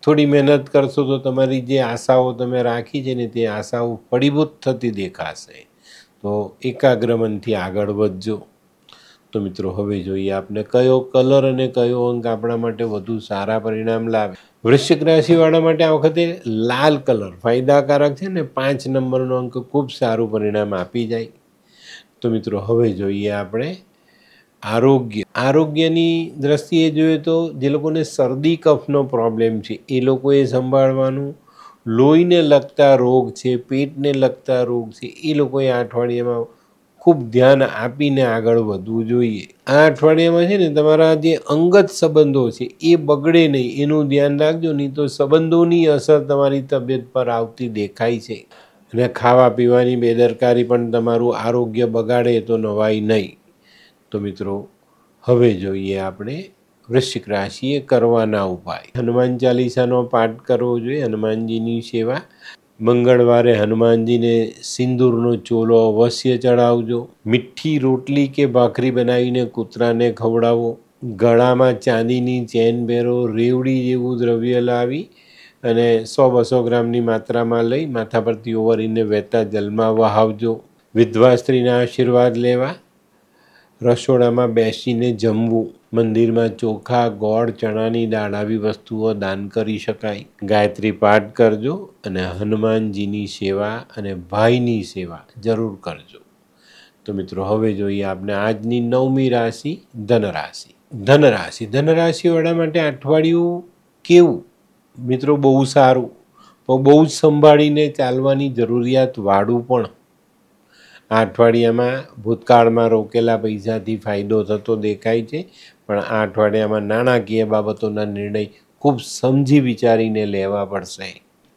થોડી મહેનત કરશો તો તમારી જે આશાઓ તમે રાખી છે ને તે આશાઓ ફળીભૂત થતી દેખાશે. તો એકાગ્ર મનથી આગળ વધજો. તો મિત્રો હવે જોઈએ આપણે કયો કલર અને કયો અંક આપણા માટે વધુ સારા પરિણામ લાવે. વૃશ્ચિક રાશિવાળા માટે આ વખતે લાલ કલર ફાયદાકારક છે ને 5 નંબરનો અંક ખૂબ સારું પરિણામ આપી જાય. તો મિત્રો હવે જોઈએ આપણે આરોગ્યની દ્રષ્ટિએ જોઈએ તો જે લોકોને શરદી કફનો પ્રોબ્લેમ છે એ લોકોએ સંભાળવાનું. લોહીને લગતા રોગ છે, પેટને લગતા રોગ છે, એ લોકોએ આ અઠવાડિયામાં ખૂબ ધ્યાન આપીને આગળ વધવું જોઈએ. આ અઠવાડિયામાં છે ને તમારા જે અંગત સંબંધો છે એ બગડે નહીં એનું ધ્યાન રાખજો, નહીં તો સંબંધોની અસર તમારી તબિયત પર આવતી દેખાય છે. અને ખાવા પીવાની બેદરકારી પણ તમારું આરોગ્ય બગાડે તો નવાઈ નહીં. તો મિત્રો હવે જોઈએ આપણે વૃશ્ચિક રાશિએ કરવાના ઉપાય. હનુમાન ચાલીસાનો પાઠ કરવો જોઈએ, હનુમાનજીની સેવા. મંગળવારે હનુમાનજીને સિંદૂરનો ચોલો અવશ્ય ચડાવજો. મીઠી રોટલી કે ભાખરી બનાવીને કૂતરાને ખવડાવો. ગળામાં ચાંદીની ચેન પહેરો. રેવડી જેવું દ્રવ્ય લાવી અને 100-200 ગ્રામની માત્રામાં લઈ માથા પરથી ઓવરીને વહેતા જલમાં વહાવજો. વિધવા સ્ત્રીના આશીર્વાદ લેવા. રસોડામાં બેસીને જમવું. મંદિરમાં ચોખા, ગોળ, ચણાની દાળ આવી વસ્તુઓ દાન કરી શકાય. ગાયત્રી પાઠ કરજો અને હનુમાનજીની સેવા અને ભાઈની સેવા જરૂર કરજો. તો મિત્રો હવે જોઈએ આપણે આજની 9મી રાશિ ધનરાશિ. ધનરાશિવાળા માટે અઠવાડિયું કેવું? મિત્રો બહુ સારું, પણ બહુ જ સંભાળીને ચાલવાની જરૂરિયાત વાળું પણ. આ અઠવાડિયામાં ભૂતકાળમાં રોકેલા પૈસાથી ફાયદો થતો દેખાય છે, પણ આ અઠવાડિયામાં નાણાકીય બાબતોના નિર્ણય ખૂબ સમજી વિચારીને લેવા પડશે.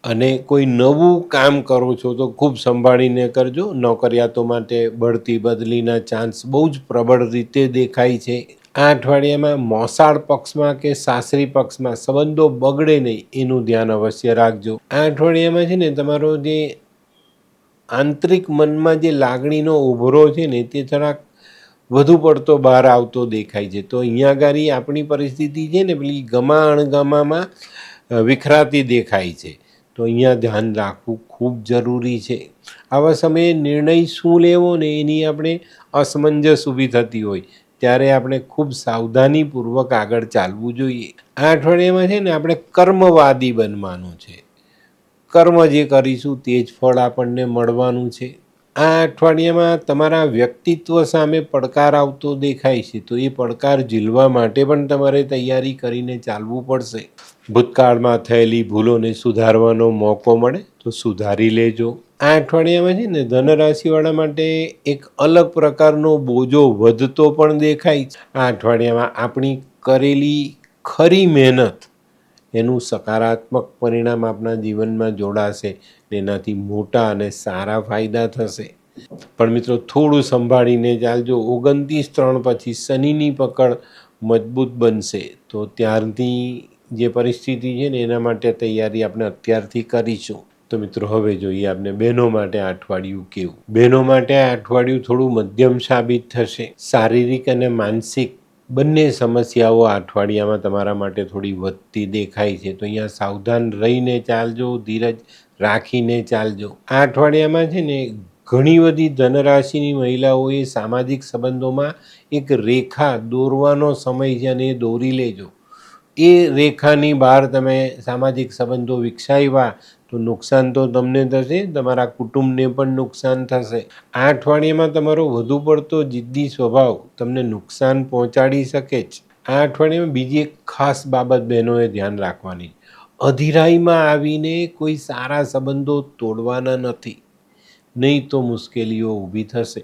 અને કોઈ નવું કામ કરો છો તો ખૂબ સંભાળીને કરજો. નોકરિયાતો માટે બઢતી બદલીના ચાન્સ બહુ જ પ્રબળ રીતે દેખાય છે. આ અઠવાડિયામાં મોસાળ પક્ષમાં કે સાસરી પક્ષમાં સંબંધો બગડે નહીં એનું ધ્યાન અવશ્ય રાખજો. આ અઠવાડિયામાં છે ને તમારો જે આંતરિક મનમાં જે લાગણીનો ઉભરો છે ને તે થોડાક વધુ પડતો બહાર આવતો દેખાય છે. તો અહીંયા આગળ આપણી પરિસ્થિતિ છે ને પેલી ગમા અણગમામાં વિખરાતી દેખાય છે. તો અહીંયા ધ્યાન રાખવું ખૂબ જરૂરી છે. આવા સમયે નિર્ણય શું લેવો ને એની આપણે અસમંજસ ઊભી થતી હોય ત્યારે આપણે ખૂબ સાવધાનીપૂર્વક આગળ ચાલવું જોઈએ. આ અઠવાડિયામાં છે ને આપણે કર્મવાદી બનવાનું છે. કર્મ જે કરીશું તે જ ફળ આપણને મળવાનું છે. આ અઠવાડિયામાં તમારા વ્યક્તિત્વ સામે પડકાર આવતો દેખાય છે, તો એ પડકાર ઝીલવા માટે પણ તમારે તૈયારી કરીને ચાલવું પડશે. ભૂતકાળમાં થયેલી ભૂલોને સુધારવાનો મોકો મળે તો સુધારી લેજો. આ અઠવાડિયામાં છે ને ધનરાશિવાળા માટે એક અલગ પ્રકારનો બોજો વધતો પણ દેખાય છે. આ અઠવાડિયામાં આપણી કરેલી ખરી મહેનત એનું સકારાત્મક પરિણામ આપણા જીવનમાં જોડાશે. એનાથી મોટા અને સારા ફાયદા થશે. પણ મિત્રો થોડું સંભાળીને ચાલજો. 29/3 પછી શનિની પકડ મજબૂત બનશે, તો ત્યારથી જે પરિસ્થિતિ છે ને એના માટે તૈયારી આપણે અત્યારથી કરીશું. તો મિત્રો હવે જોઈએ આપણે બહેનો માટે આ અઠવાડિયું કેવું. બહેનો માટે આ અઠવાડિયું થોડું મધ્યમ સાબિત થશે. શારીરિક અને માનસિક બંને સમસ્યાઓ આ અઠવાડિયામાં તમારા માટે થોડી વધતી દેખાય છે. તો અહીંયા સાવધાન રહીને ચાલજો, ધીરજ રાખીને ચાલજો. આ અઠવાડિયામાં છે ને ઘણી બધી ધનરાશિની મહિલાઓએ સામાજિક સંબંધોમાં એક રેખા દોરવાનો સમય છે અને એ દોરી લેજો. એ રેખાની બહાર તમે સામાજિક સંબંધો વિકસાવ્યા તો નુકસાન તો તમને થશે, તમારા કુટુંબને પણ નુકસાન થશે. આ અઠવાડિયામાં તમારો વધુ પડતો જિદ્દી સ્વભાવ તમને નુકસાન પહોંચાડી શકે છે. આ અઠવાડિયામાં બીજી એક ખાસ બાબત બહેનોએ ધ્યાન રાખવાની, અધીરાઈમાં આવીને કોઈ સારા સંબંધો તોડવાના નથી, નહીં તો મુશ્કેલીઓ ઊભી થશે.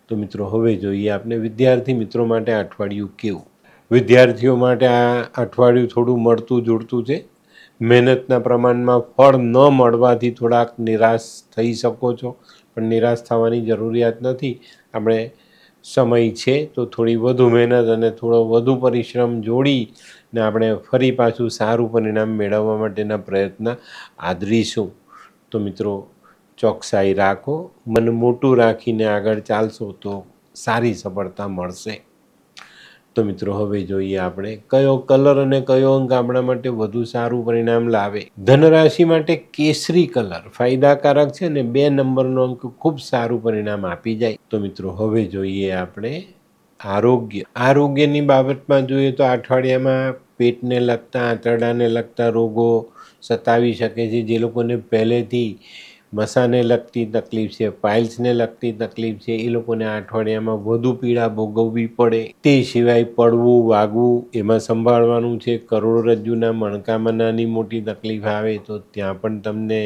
તો મિત્રો હવે જોઈએ આપણે વિદ્યાર્થી મિત્રો માટે આ અઠવાડિયું કેવું. વિદ્યાર્થીઓ માટે આ અઠવાડિયું થોડું મળતું જોડતું છે. મહેનતના પ્રમાણમાં ફળ ન મળવાથી થોડાક નિરાશ થઈ શકો છો, પણ નિરાશ થવાની જરૂરિયાત નથી. આપણે સમય છે તો થોડી વધુ મહેનત અને થોડો વધુ પરિશ્રમ જોડીને આપણે ફરી પાછું સારું પરિણામ મેળવવા માટેના પ્રયત્ન આદરીશું. તો મિત્રો ચોકસાઈ રાખો, મન મોટું રાખીને આગળ ચાલશો તો સારી સફળતા મળશે. તો મિત્રો હવે જોઈએ આપણે કયો કલર અને કયો અંક આપણા માટે વધુ સારું પરિણામ લાવે. ધનરાશિ માટે કેસરી કલર ફાયદાકારક છે અને 2 નંબરનો અંક ખૂબ સારું પરિણામ આપી જાય. તો મિત્રો હવે જોઈએ આપણે આરોગ્યની બાબતમાં જોઈએ તો અઠવાડિયામાં પેટને લગતા આંતરડાને લગતા રોગો સતાવી શકે છે. જે લોકોને પહેલેથી મસાને લગતી તકલીફ છે, પાઇલ્સને લગતી તકલીફ છે, એ લોકોને આ અઠવાડિયામાં વધુ પીડા ભોગવવી પડે. તે સિવાય પડવું, વાગવું એમાં સંભાળવાનું છે. કરોડરજ્જુના મણકામાં નાની મોટી તકલીફ આવે તો ત્યાં પણ તમને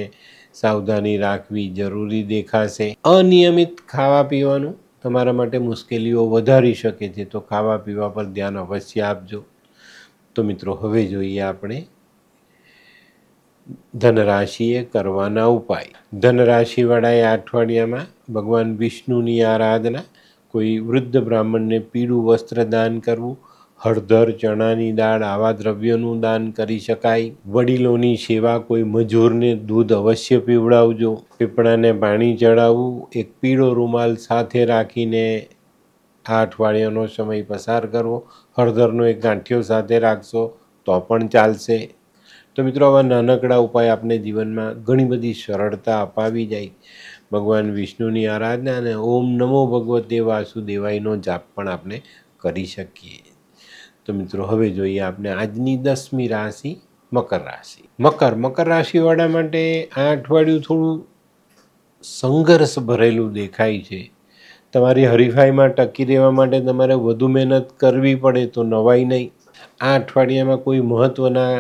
સાવધાની રાખવી જરૂરી દેખાશે. અનિયમિત ખાવા પીવાનું તમારા માટે મુશ્કેલીઓ વધારી શકે છે, તો ખાવા પીવા પર ધ્યાન અવશ્ય આપજો. તો મિત્રો હવે જોઈએ આપણે ધનરાશિએ કરવાના ઉપાય. ધનરાશિવાળાએ આ અઠવાડિયામાં ભગવાન વિષ્ણુની આરાધના, કોઈ વૃદ્ધ બ્રાહ્મણને પીળું વસ્ત્ર દાન કરવું, હળદર, ચણાની દાળ આવા દ્રવ્યોનું દાન કરી શકાય. વડીલોની સેવા, કોઈ મજૂરને દૂધ અવશ્ય પીવડાવજો. પીપળાને પાણી ચડાવવું, એક પીળો રૂમાલ સાથે રાખીને આ અઠવાડિયાનો સમય પસાર કરવો. હળદરનો એક ગાંઠિયો સાથે રાખશો તો પણ ચાલશે. તો મિત્રો આવા નાનકડા ઉપાય આપને જીવનમાં ઘણી બધી સરળતા અપાવી જાય. ભગવાન વિષ્ણુની આરાધના અને ઓમ નમો ભગવતે વાસુદેવાયનો જાપ પણ આપણે કરી શકીએ. તો મિત્રો હવે જોઈએ આપણે આજની 10મી રાશિ મકર રાશિ. મકર રાશિવાળા માટે આ અઠવાડિયું થોડું સંઘર્ષ ભરેલું દેખાય છે. તમારી હરીફાઈમાં ટકી રહેવા માટે તમારે વધુ મહેનત કરવી પડે તો નવાઈ નહીં. આ અઠવાડિયામાં કોઈ મહત્ત્વના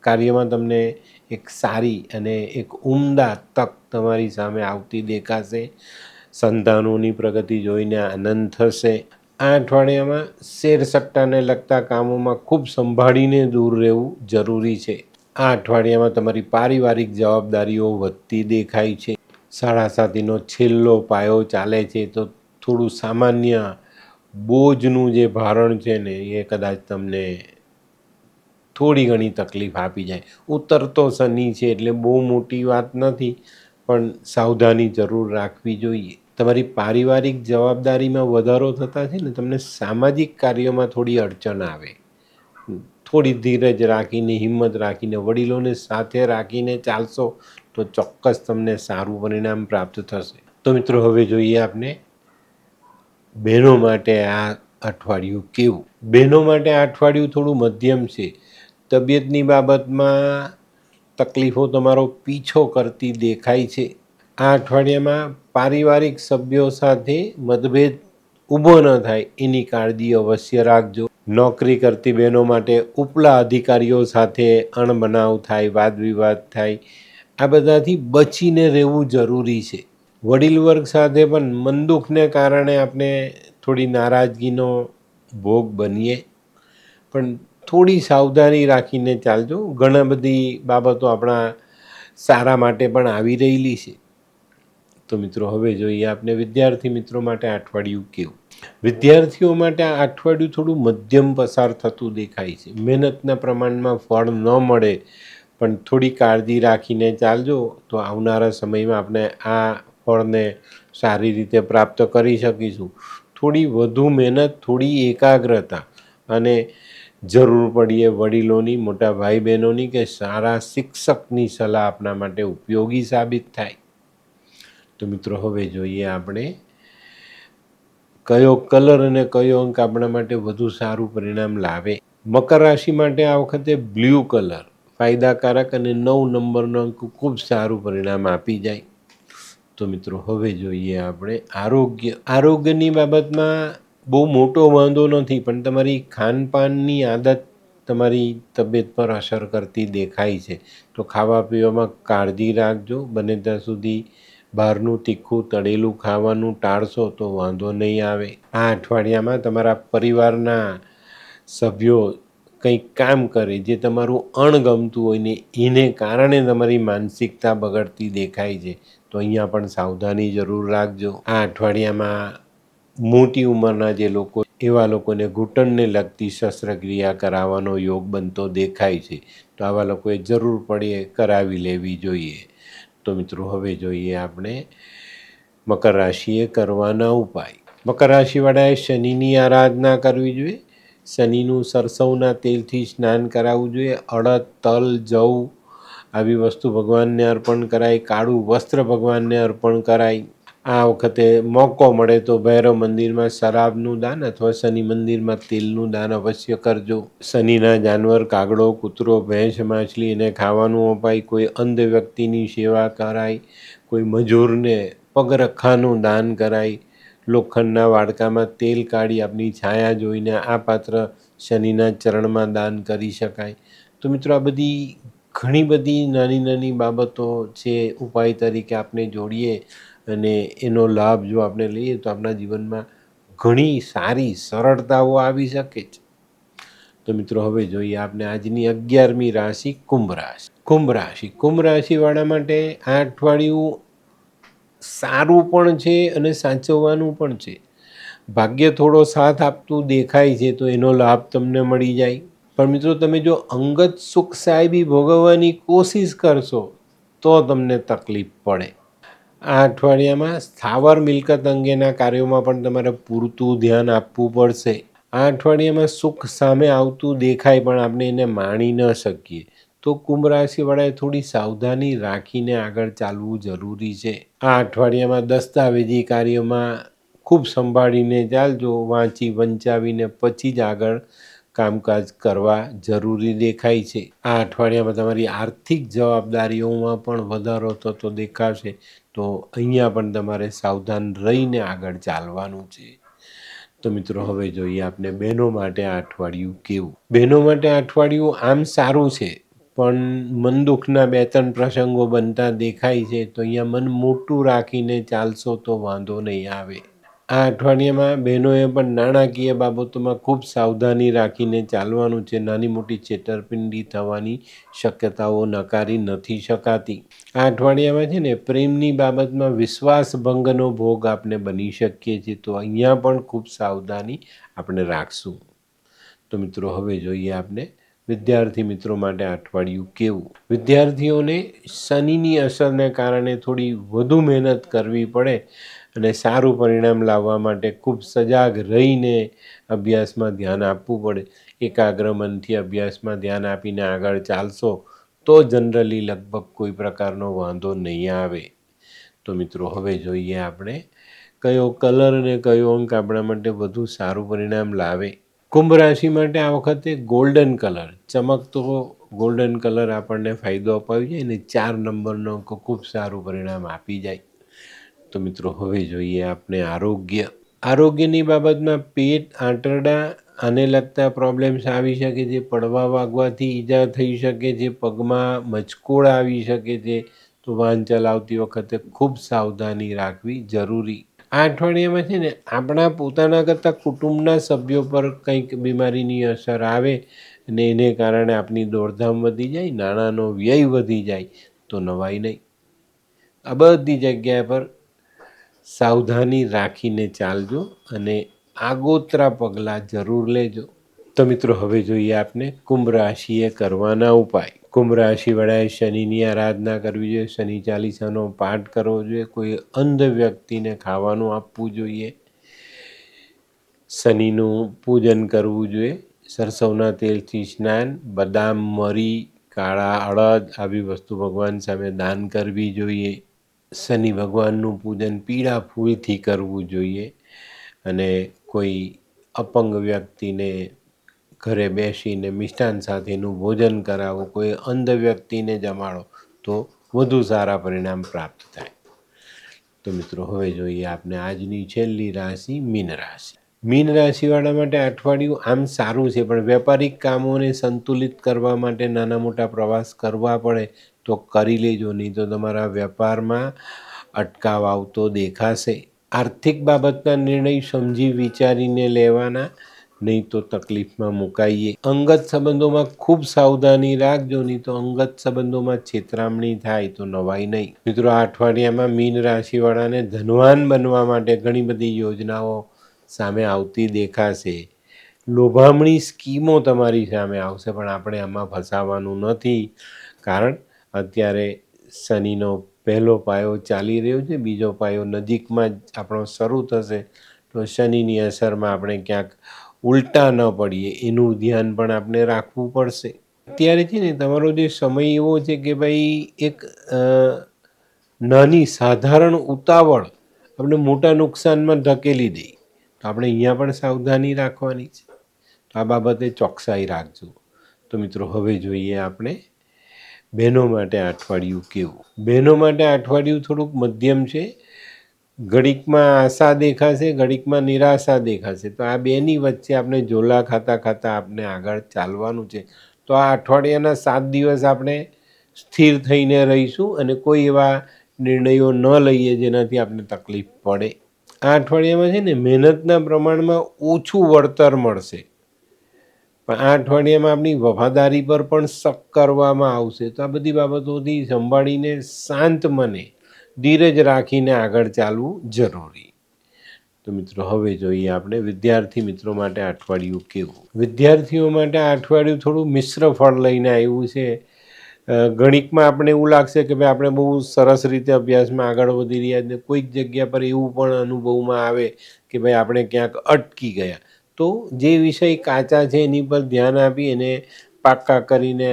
કાર્યમાં તમને એક સારી અને એક ઉમદા તક તમારી સામે આવતી દેખાશે. સંતાનોની પ્રગતિ જોઈને આનંદ થશે. આ અઠવાડિયામાં શેર સટ્ટાને લગતા કામોમાં ખૂબ સંભાળીને દૂર રહેવું જરૂરી છે. આ અઠવાડિયામાં તમારી પારિવારિક જવાબદારીઓ વધતી દેખાય છે. શાળા સાથીનો છેલ્લો પાયો ચાલે છે, તો થોડું સામાન્ય બોજનું જે ભારણ છે ને એ કદાચ તમને થોડી ઘણી તકલીફ આપી જાય. ઉતરતો શનિ છે એટલે બહુ મોટી વાત નથી, પણ સાવધાની જરૂર રાખવી જોઈએ. તમારી પારિવારિક જવાબદારીમાં વધારો થતા છે ને તમને સામાજિક કાર્યોમાં થોડી અડચણ આવે. થોડી ધીરજ રાખીને, હિંમત રાખીને, વડીલોને સાથે રાખીને ચાલશો તો ચોક્કસ તમને સારું પરિણામ પ્રાપ્ત થશે. તો મિત્રો હવે જોઈએ આપણે બહેનો માટે આ અઠવાડિયું કેવું. બહેનો માટે આ અઠવાડિયું થોડું મધ્યમ છે. તબિયતની બાબતમાં તકલીફો તમારો પીછો કરતી દેખાય છે. આ અઠવાડિયામાં પારિવારિક સભ્યો સાથે મતભેદ ઊભો ન થાય એની કાળજી અવશ્ય રાખજો. નોકરી કરતી બહેનો માટે ઉપલા અધિકારીઓ સાથે અણબનાવ થાય, વાદ વિવાદ થાય, આ બધાથી બચીને રહેવું જરૂરી છે. વડીલ વર્ગ સાથે પણ મન દુઃખને કારણે આપણે થોડી નારાજગીનો ભોગ બનીએ, પણ થોડી સાવધાની રાખીને ચાલજો. ઘણા બધી બાબતો આપણા સારા માટે પણ આવી રહેલી છે. તો મિત્રો હવે જોઈએ આપણે વિદ્યાર્થી મિત્રો માટે આ અઠવાડિયું કેવું. વિદ્યાર્થીઓ માટે આ અઠવાડિયું થોડું મધ્યમ પસાર થતું દેખાય છે. મહેનતના પ્રમાણમાં ફળ ન મળે, પણ થોડી કાળજી રાખીને ચાલજો તો આવનારા સમયમાં આપણે આ ફળને સારી રીતે પ્રાપ્ત કરી શકીશું. થોડી વધુ મહેનત, થોડી એકાગ્રતા અને જરૂર પડીએ વડીલોની, મોટા ભાઈ બહેનોની કે સારા શિક્ષકની સલાહ આપણા માટે ઉપયોગી સાબિત થાય. તો મિત્રો હવે જોઈએ આપણે કયો કલર અને કયો અંક આપણા માટે વધુ સારું પરિણામ લાવે. મકર રાશિ માટે આ વખતે બ્લુ કલર ફાયદાકારક અને 9 નંબરનો અંક ખૂબ સારું પરિણામ આપી જાય. તો મિત્રો હવે જોઈએ આપણે આરોગ્યની બાબતમાં બહુ મોટો વાંધો નથી, પણ તમારી ખાનપાનની આદત તમારી તબિયત પર અસર કરતી દેખાય છે. તો ખાવા પીવામાં કાળજી રાખજો. બને ત્યાં સુધી બહારનું તીખું તળેલું ખાવાનું ટાળશો તો વાંધો નહીં આવે. આ અઠવાડિયામાં તમારા પરિવારના સભ્યો કંઈક કામ કરે જે તમારું અણગમતું હોય ને એને કારણે તમારી માનસિકતા બગડતી દેખાય છે, તો અહીંયા પણ સાવધાની જરૂર રાખજો. આ અઠવાડિયામાં મોટી ઉંમરના જે લોકો એવા લોકોને ઘૂંટણને લગતી શસ્ત્રક્રિયા કરાવવાનો યોગ બનતો દેખાય છે, તો આવા લોકોએ જરૂર પડે કરાવી લેવી જોઈએ. તો મિત્રો હવે જોઈએ આપણે મકર રાશિએ કરવાના ઉપાય. મકર રાશિવાળાએ શનિની આરાધના કરવી જોઈએ. શનિનું સરસવના તેલથી સ્નાન કરાવવું જોઈએ. અડદ, તલ, જવ આવી વસ્તુ ભગવાનને અર્પણ કરાય. કાળું વસ્ત્ર ભગવાનને અર્પણ કરાય. આ વખતે મોકો મળે તો ભૈરવ મંદિરમાં શરાબનું દાન અથવા શનિ મંદિરમાં તેલનું દાન અવશ્ય કરજો. શનિના જાનવર કાગડો, કૂતરો, ભેંસ, માછલી એને ખાવાનું અપાય, કોઈ અંધ વ્યક્તિની સેવા કરાય, કોઈ મજૂરને પગરખાનું દાન કરાય, લોખંડના વાડકામાં તેલ કાઢી આપની છાયા જોઈને આ પાત્ર શનિના ચરણમાં દાન કરી શકાય. તો મિત્રો, આ બધી ઘણી બધી નાની નાની બાબતો છે, ઉપાય તરીકે આપણે જોડીએ અને એનો લાભ જો આપણે લઈએ તો આપણા જીવનમાં ઘણી સારી સરળતાઓ આવી શકે છે. તો મિત્રો, હવે જોઈએ આપણે આજની 11મી રાશિ કુંભ રાશિ. કુંભ રાશિવાળા માટે આ અઠવાડિયું સારું પણ છે અને સાચવવાનું પણ છે. ભાગ્ય થોડો સાથ આપતું દેખાય છે તો એનો લાભ તમને મળી જાય. પણ મિત્રો, તમે જો અંગત સુખ સાહેબી ભોગવવાની કોશિશ કરશો તો તમને તકલીફ પડે. આ અઠવાડિયામાં સ્થાવર મિલકત અંગેના કાર્યોમાં પણ તમારે પૂરતું ધ્યાન આપવું પડશે. આ અઠવાડિયામાં સુખ સામે આવતું દેખાય પણ આપણે એને માણી ન શકીએ, તો કુંભ રાશિવાળાએ થોડી સાવધાની રાખીને આગળ ચાલવું જરૂરી છે. આ અઠવાડિયામાં દસ્તાવેજી કાર્યોમાં ખૂબ સંભાળીને ચાલજો. વાંચી વંચાવીને પછી જ આગળ કામકાજ કરવા જરૂરી દેખાય છે. આ અઠવાડિયામાં તમારી આર્થિક જવાબદારીઓમાં પણ વધારો થતો દેખાશે, તો અહીંયા પણ તમારે સાવધાન રહીને આગળ ચાલવાનું છે. તો મિત્રો, હવે જોઈએ આપણે બહેનો માટે આ અઠવાડિયું કેવું. બહેનો માટે આ અઠવાડિયું આમ સારું છે, પણ મન દુઃખના 2-3 પ્રસંગો બનતા દેખાય છે, તો અહીંયા મન મોટું રાખીને ચાલશો તો વાંધો નહીં આવે. આ અઠવાડિયામાં બહેનોએ પણ નાણાકીય બાબતોમાં ખૂબ સાવધાની રાખીને ચાલવાનું છે. નાની મોટી છેતરપિંડી થવાની શક્યતાઓ નકારી નથી શકાતી. આ અઠવાડિયામાં છે ને, પ્રેમની બાબતમાં વિશ્વાસભંગનો ભોગ આપણે બની શકીએ છીએ, તો અહીંયા પણ ખૂબ સાવધાની આપણે રાખશું. તો મિત્રો, હવે જોઈએ આપણે વિદ્યાર્થી મિત્રો માટે આ અઠવાડિયું કેવું. વિદ્યાર્થીઓને શનિની અસરને કારણે થોડી વધુ મહેનત કરવી પડે અને સારું પરિણામ લાવવા માટે ખૂબ સજાગ રહીને અભ્યાસમાં ધ્યાન આપવું પડે. એકાગ્ર મનથી અભ્યાસમાં ધ્યાન આપીને આગળ ચાલશો તો જનરલી લગભગ કોઈ પ્રકારનો વાંધો નહીં આવે. તો મિત્રો, હવે જોઈએ આપણે કયો કલર અને કયો અંક આપણા માટે વધુ સારું પરિણામ લાવે. કુંભ રાશિ માટે આ વખતે ગોલ્ડન કલર, ચમકતો ગોલ્ડન કલર આપણને ફાયદો અપાવી જાય અને 4 નંબરનો અંક ખૂબ સારું પરિણામ આપી જાય. તો મિત્રો, હવે જોઈએ આપણે આરોગ્યની બાબતમાં પેટ, આંતરડા આને લગતા પ્રોબ્લેમ્સ આવી શકે છે. પડવા વાગવાથી ઈજા થઈ શકે છે. પગમાં મચકોડ આવી શકે છે, તો વાહન ચલાવતી વખતે ખૂબ સાવધાની રાખવી જરૂરી. આ અઠવાડિયામાં છે ને, આપણા પોતાના કરતાં કુટુંબના સભ્યો પર કંઈક બીમારીની અસર આવે અને એને કારણે આપણી દોડધામ વધી જાય, નાણાંનો વ્યય વધી જાય, તો નવાઈ નહીં. આ બધી જગ્યા પર સાવધાની રાખીને ચાલજો અને આગોતરા પગલાં જરૂર લેજો. તો મિત્રો, હવે જોઈએ આપણે કુંભ રાશિએ કરવાના ઉપાય. કુંભ રાશિવાળાએ શનિની આરાધના કરવી જોઈએ, શનિ ચાલીસાનો પાઠ કરવો જોઈએ, કોઈ અંધ વ્યક્તિને ખાવાનું આપવું જોઈએ, શનિનું પૂજન કરવું જોઈએ, સરસવના તેલથી સ્નાન, બદામ, મરી, કાળા અડદ આવી વસ્તુ ભગવાન સામે દાન કરવી જોઈએ. શનિ ભગવાનનું પૂજન પીળા ફૂલથી કરવું જોઈએ અને કોઈ અપંગ વ્યક્તિને ઘરે બેસીને મિષ્ટાન સાથેનું ભોજન કરાવો, કોઈ અંધ વ્યક્તિને જમાડો, તો વધુ સારા પરિણામ પ્રાપ્ત થાય. તો મિત્રો, હવે જોઈએ આપણે આજની છેલ્લી રાશિ મીન રાશિ. મીન રાશિવાળા માટે અઠવાડિયું આમ સારું છે, પણ વ્યાપારિક કામોને સંતુલિત કરવા માટે નાના મોટા પ્રવાસ કરવા પડે તો કરી લેજો, નહીં તો તમારા વેપારમાં અટકાવ આવતો દેખાશે. આર્થિક બાબતના નિર્ણય સમજી વિચારીને લેવાના, નહીં તો તકલીફમાં મુકાઈએ. અંગત સંબંધોમાં ખૂબ સાવધાની રાખજો, નહીં તો અંગત સંબંધોમાં છેતરામણી થાય તો નવાઈ નહીં. મિત્રો, આ અઠવાડિયામાં મીન રાશિવાળાને ધનવાન બનવા માટે ઘણી બધી યોજનાઓ સામે આવતી દેખાશે. લોભામણી સ્કીમો તમારી સામે આવશે, પણ આપણે આમાં ફસાવાનું નથી, કારણ અત્યારે શનિનો પહેલો પાયો ચાલી રહ્યો છે, બીજો પાયો નજીકમાં જ આપણો શરૂ થશે, તો શનિની અસરમાં આપણે ક્યાંક ઉલટા ન પડીએ એનું ધ્યાન પણ આપણે રાખવું પડશે. અત્યારે છે ને, તમારો જે સમય એવો છે કે ભાઈ એક નાની સાધારણ ઉતાવળ આપણે મોટા નુકસાનમાં ધકેલી દે. તો આપણે અહીંયા પણ સાવધાની રાખવાની છે. તો આ બાબતે ચોકસાઈ રાખજો. તો મિત્રો હવે જોઈએ આપણે બહેનો માટે આ અઠવાડિયું કેવું. બહેનો માટે આ અઠવાડિયું થોડુંક મધ્યમ છે. ઘડીકમાં આશા દેખાશે, ઘડીકમાં નિરાશા દેખાશે. તો આ બેની વચ્ચે આપણે ઝોલા ખાતા ખાતા આપણે આગળ ચાલવાનું છે. તો આ અઠવાડિયાના 7 દિવસ આપણે સ્થિર થઈને રહીશું અને કોઈ એવા નિર્ણયો ન લઈએ જેનાથી આપણે તકલીફ પડે. આ અઠવાડિયામાં છે ને મહેનતના પ્રમાણમાં ઓછું વળતર મળશે, પણ આ અઠવાડિયામાં આપણી વફાદારી પર પણ શક કરવામાં આવશે. તો આ બધી બાબતોથી સંભાળીને શાંત મને ધીરજ રાખીને આગળ ચાલવું જરૂરી. તો મિત્રો હવે જોઈએ આપણે વિદ્યાર્થી મિત્રો માટે આ અઠવાડિયું કેવું. વિદ્યાર્થીઓ માટે આ અઠવાડિયું થોડું મિશ્ર ફળ લઈને આવ્યું છે. ગણિતમાં આપણે એવું લાગશે કે ભાઈ આપણે બહુ સરસ રીતે અભ્યાસમાં આગળ વધી રહ્યા છે. કોઈક જગ્યા પર એવું પણ અનુભવમાં આવે કે ભાઈ આપણે ક્યાંક અટકી ગયા. તો જે વિષય કાચા છે એની પર ધ્યાન આપી એને પાક્કા કરીને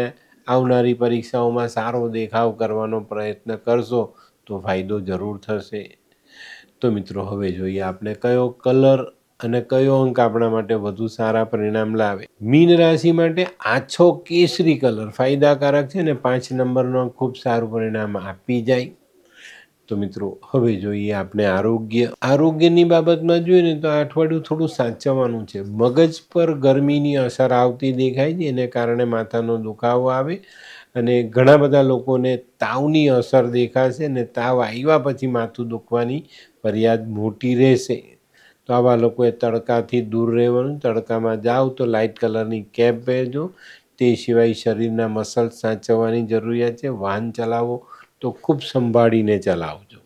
આવનારી પરીક્ષાઓમાં સારો દેખાવ કરવાનો પ્રયત્ન કરશો તો ફાયદો જરૂર થશે. તો મિત્રો હવે જોઈએ આપણે કયો કલર અને કયો અંક આપણા માટે વધુ સારા પરિણામ લાવે. મીન રાશિ માટે આછો કેસરી કલર ફાયદાકારક છે ને 5 નંબરનો અંક ખૂબ સારું પરિણામ આપી જાય. તો મિત્રો હવે જોઈએ આપણે આરોગ્યની બાબતમાં જોઈએ ને તો આ અઠવાડિયું થોડું સાચવવાનું છે. મગજ પર ગરમીની અસર આવતી દેખાય છે, એને કારણે માથાનો દુખાવો આવે અને ઘણા બધા લોકોને તાવની અસર દેખાશે અને તાવ આવ્યા પછી માથું દુખવાની ફરિયાદ મોટી રહેશે. તો આવા લોકોએ તડકાથી દૂર રહેવાનું. તડકામાં જાઓ તો લાઇટ કલરની કેપ પહેરજો. તે સિવાય શરીરના મસલ્સ સાચવવાની જરૂરિયાત છે. વાહન ચલાવો તો ખૂબ સંભાળીને ચલાવજો.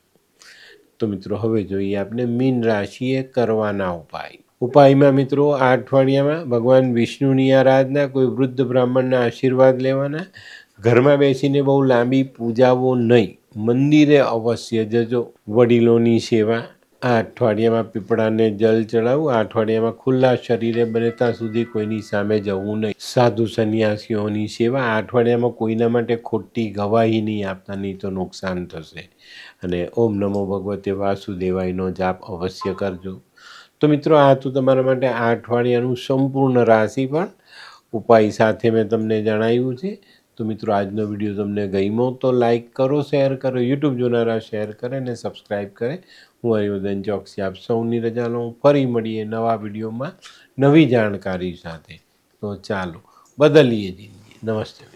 તો મિત્રો હવે જોઈએ આપણે મીન રાશિએ કરવાના ઉપાયમાં મિત્રો આ અઠવાડિયામાં ભગવાન વિષ્ણુની આરાધના, કોઈ વૃદ્ધ બ્રાહ્મણના આશીર્વાદ લેવાના, ઘરમાં બેસીને બહુ લાંબી પૂજાઓ નહીં, મંદિરે અવશ્ય જજો, વડીલોની સેવા. આ અઠવાડિયામાં પીપળાને જલ ચડાવવું. આ અઠવાડિયામાં ખુલ્લા શરીરે બને ત્યાં સુધી કોઈની સામે જવું નહીં. સાધુ સંન્યાસીઓની સેવા. આ અઠવાડિયામાં કોઈના માટે ખોટી ગવાહી નહીં આપતા, નહીં તો નુકસાન થશે. અને ઓમ નમો ભગવતે વાસુદેવાયનો જાપ અવશ્ય કરજો. તો મિત્રો આ તો તમારા માટે આ અઠવાડિયાનું સંપૂર્ણ રાશિ પણ ઉપાય સાથે મેં તમને જણાવ્યું છે. તો મિત્રો આજનો વિડીયો તમને ગમ્યો તો લાઈક કરો, શેર કરો, યુટ્યુબ જોનારા શેર કરે અને સબસ્ક્રાઈબ કરે. હું હરિવર્ધન ચોકસી આપ સૌની રજા લઉં. ફરી મળીએ નવા વિડીયોમાં નવી જાણકારી સાથે. તો ચાલો બદલીએ જિંદગી. નમસ્તે.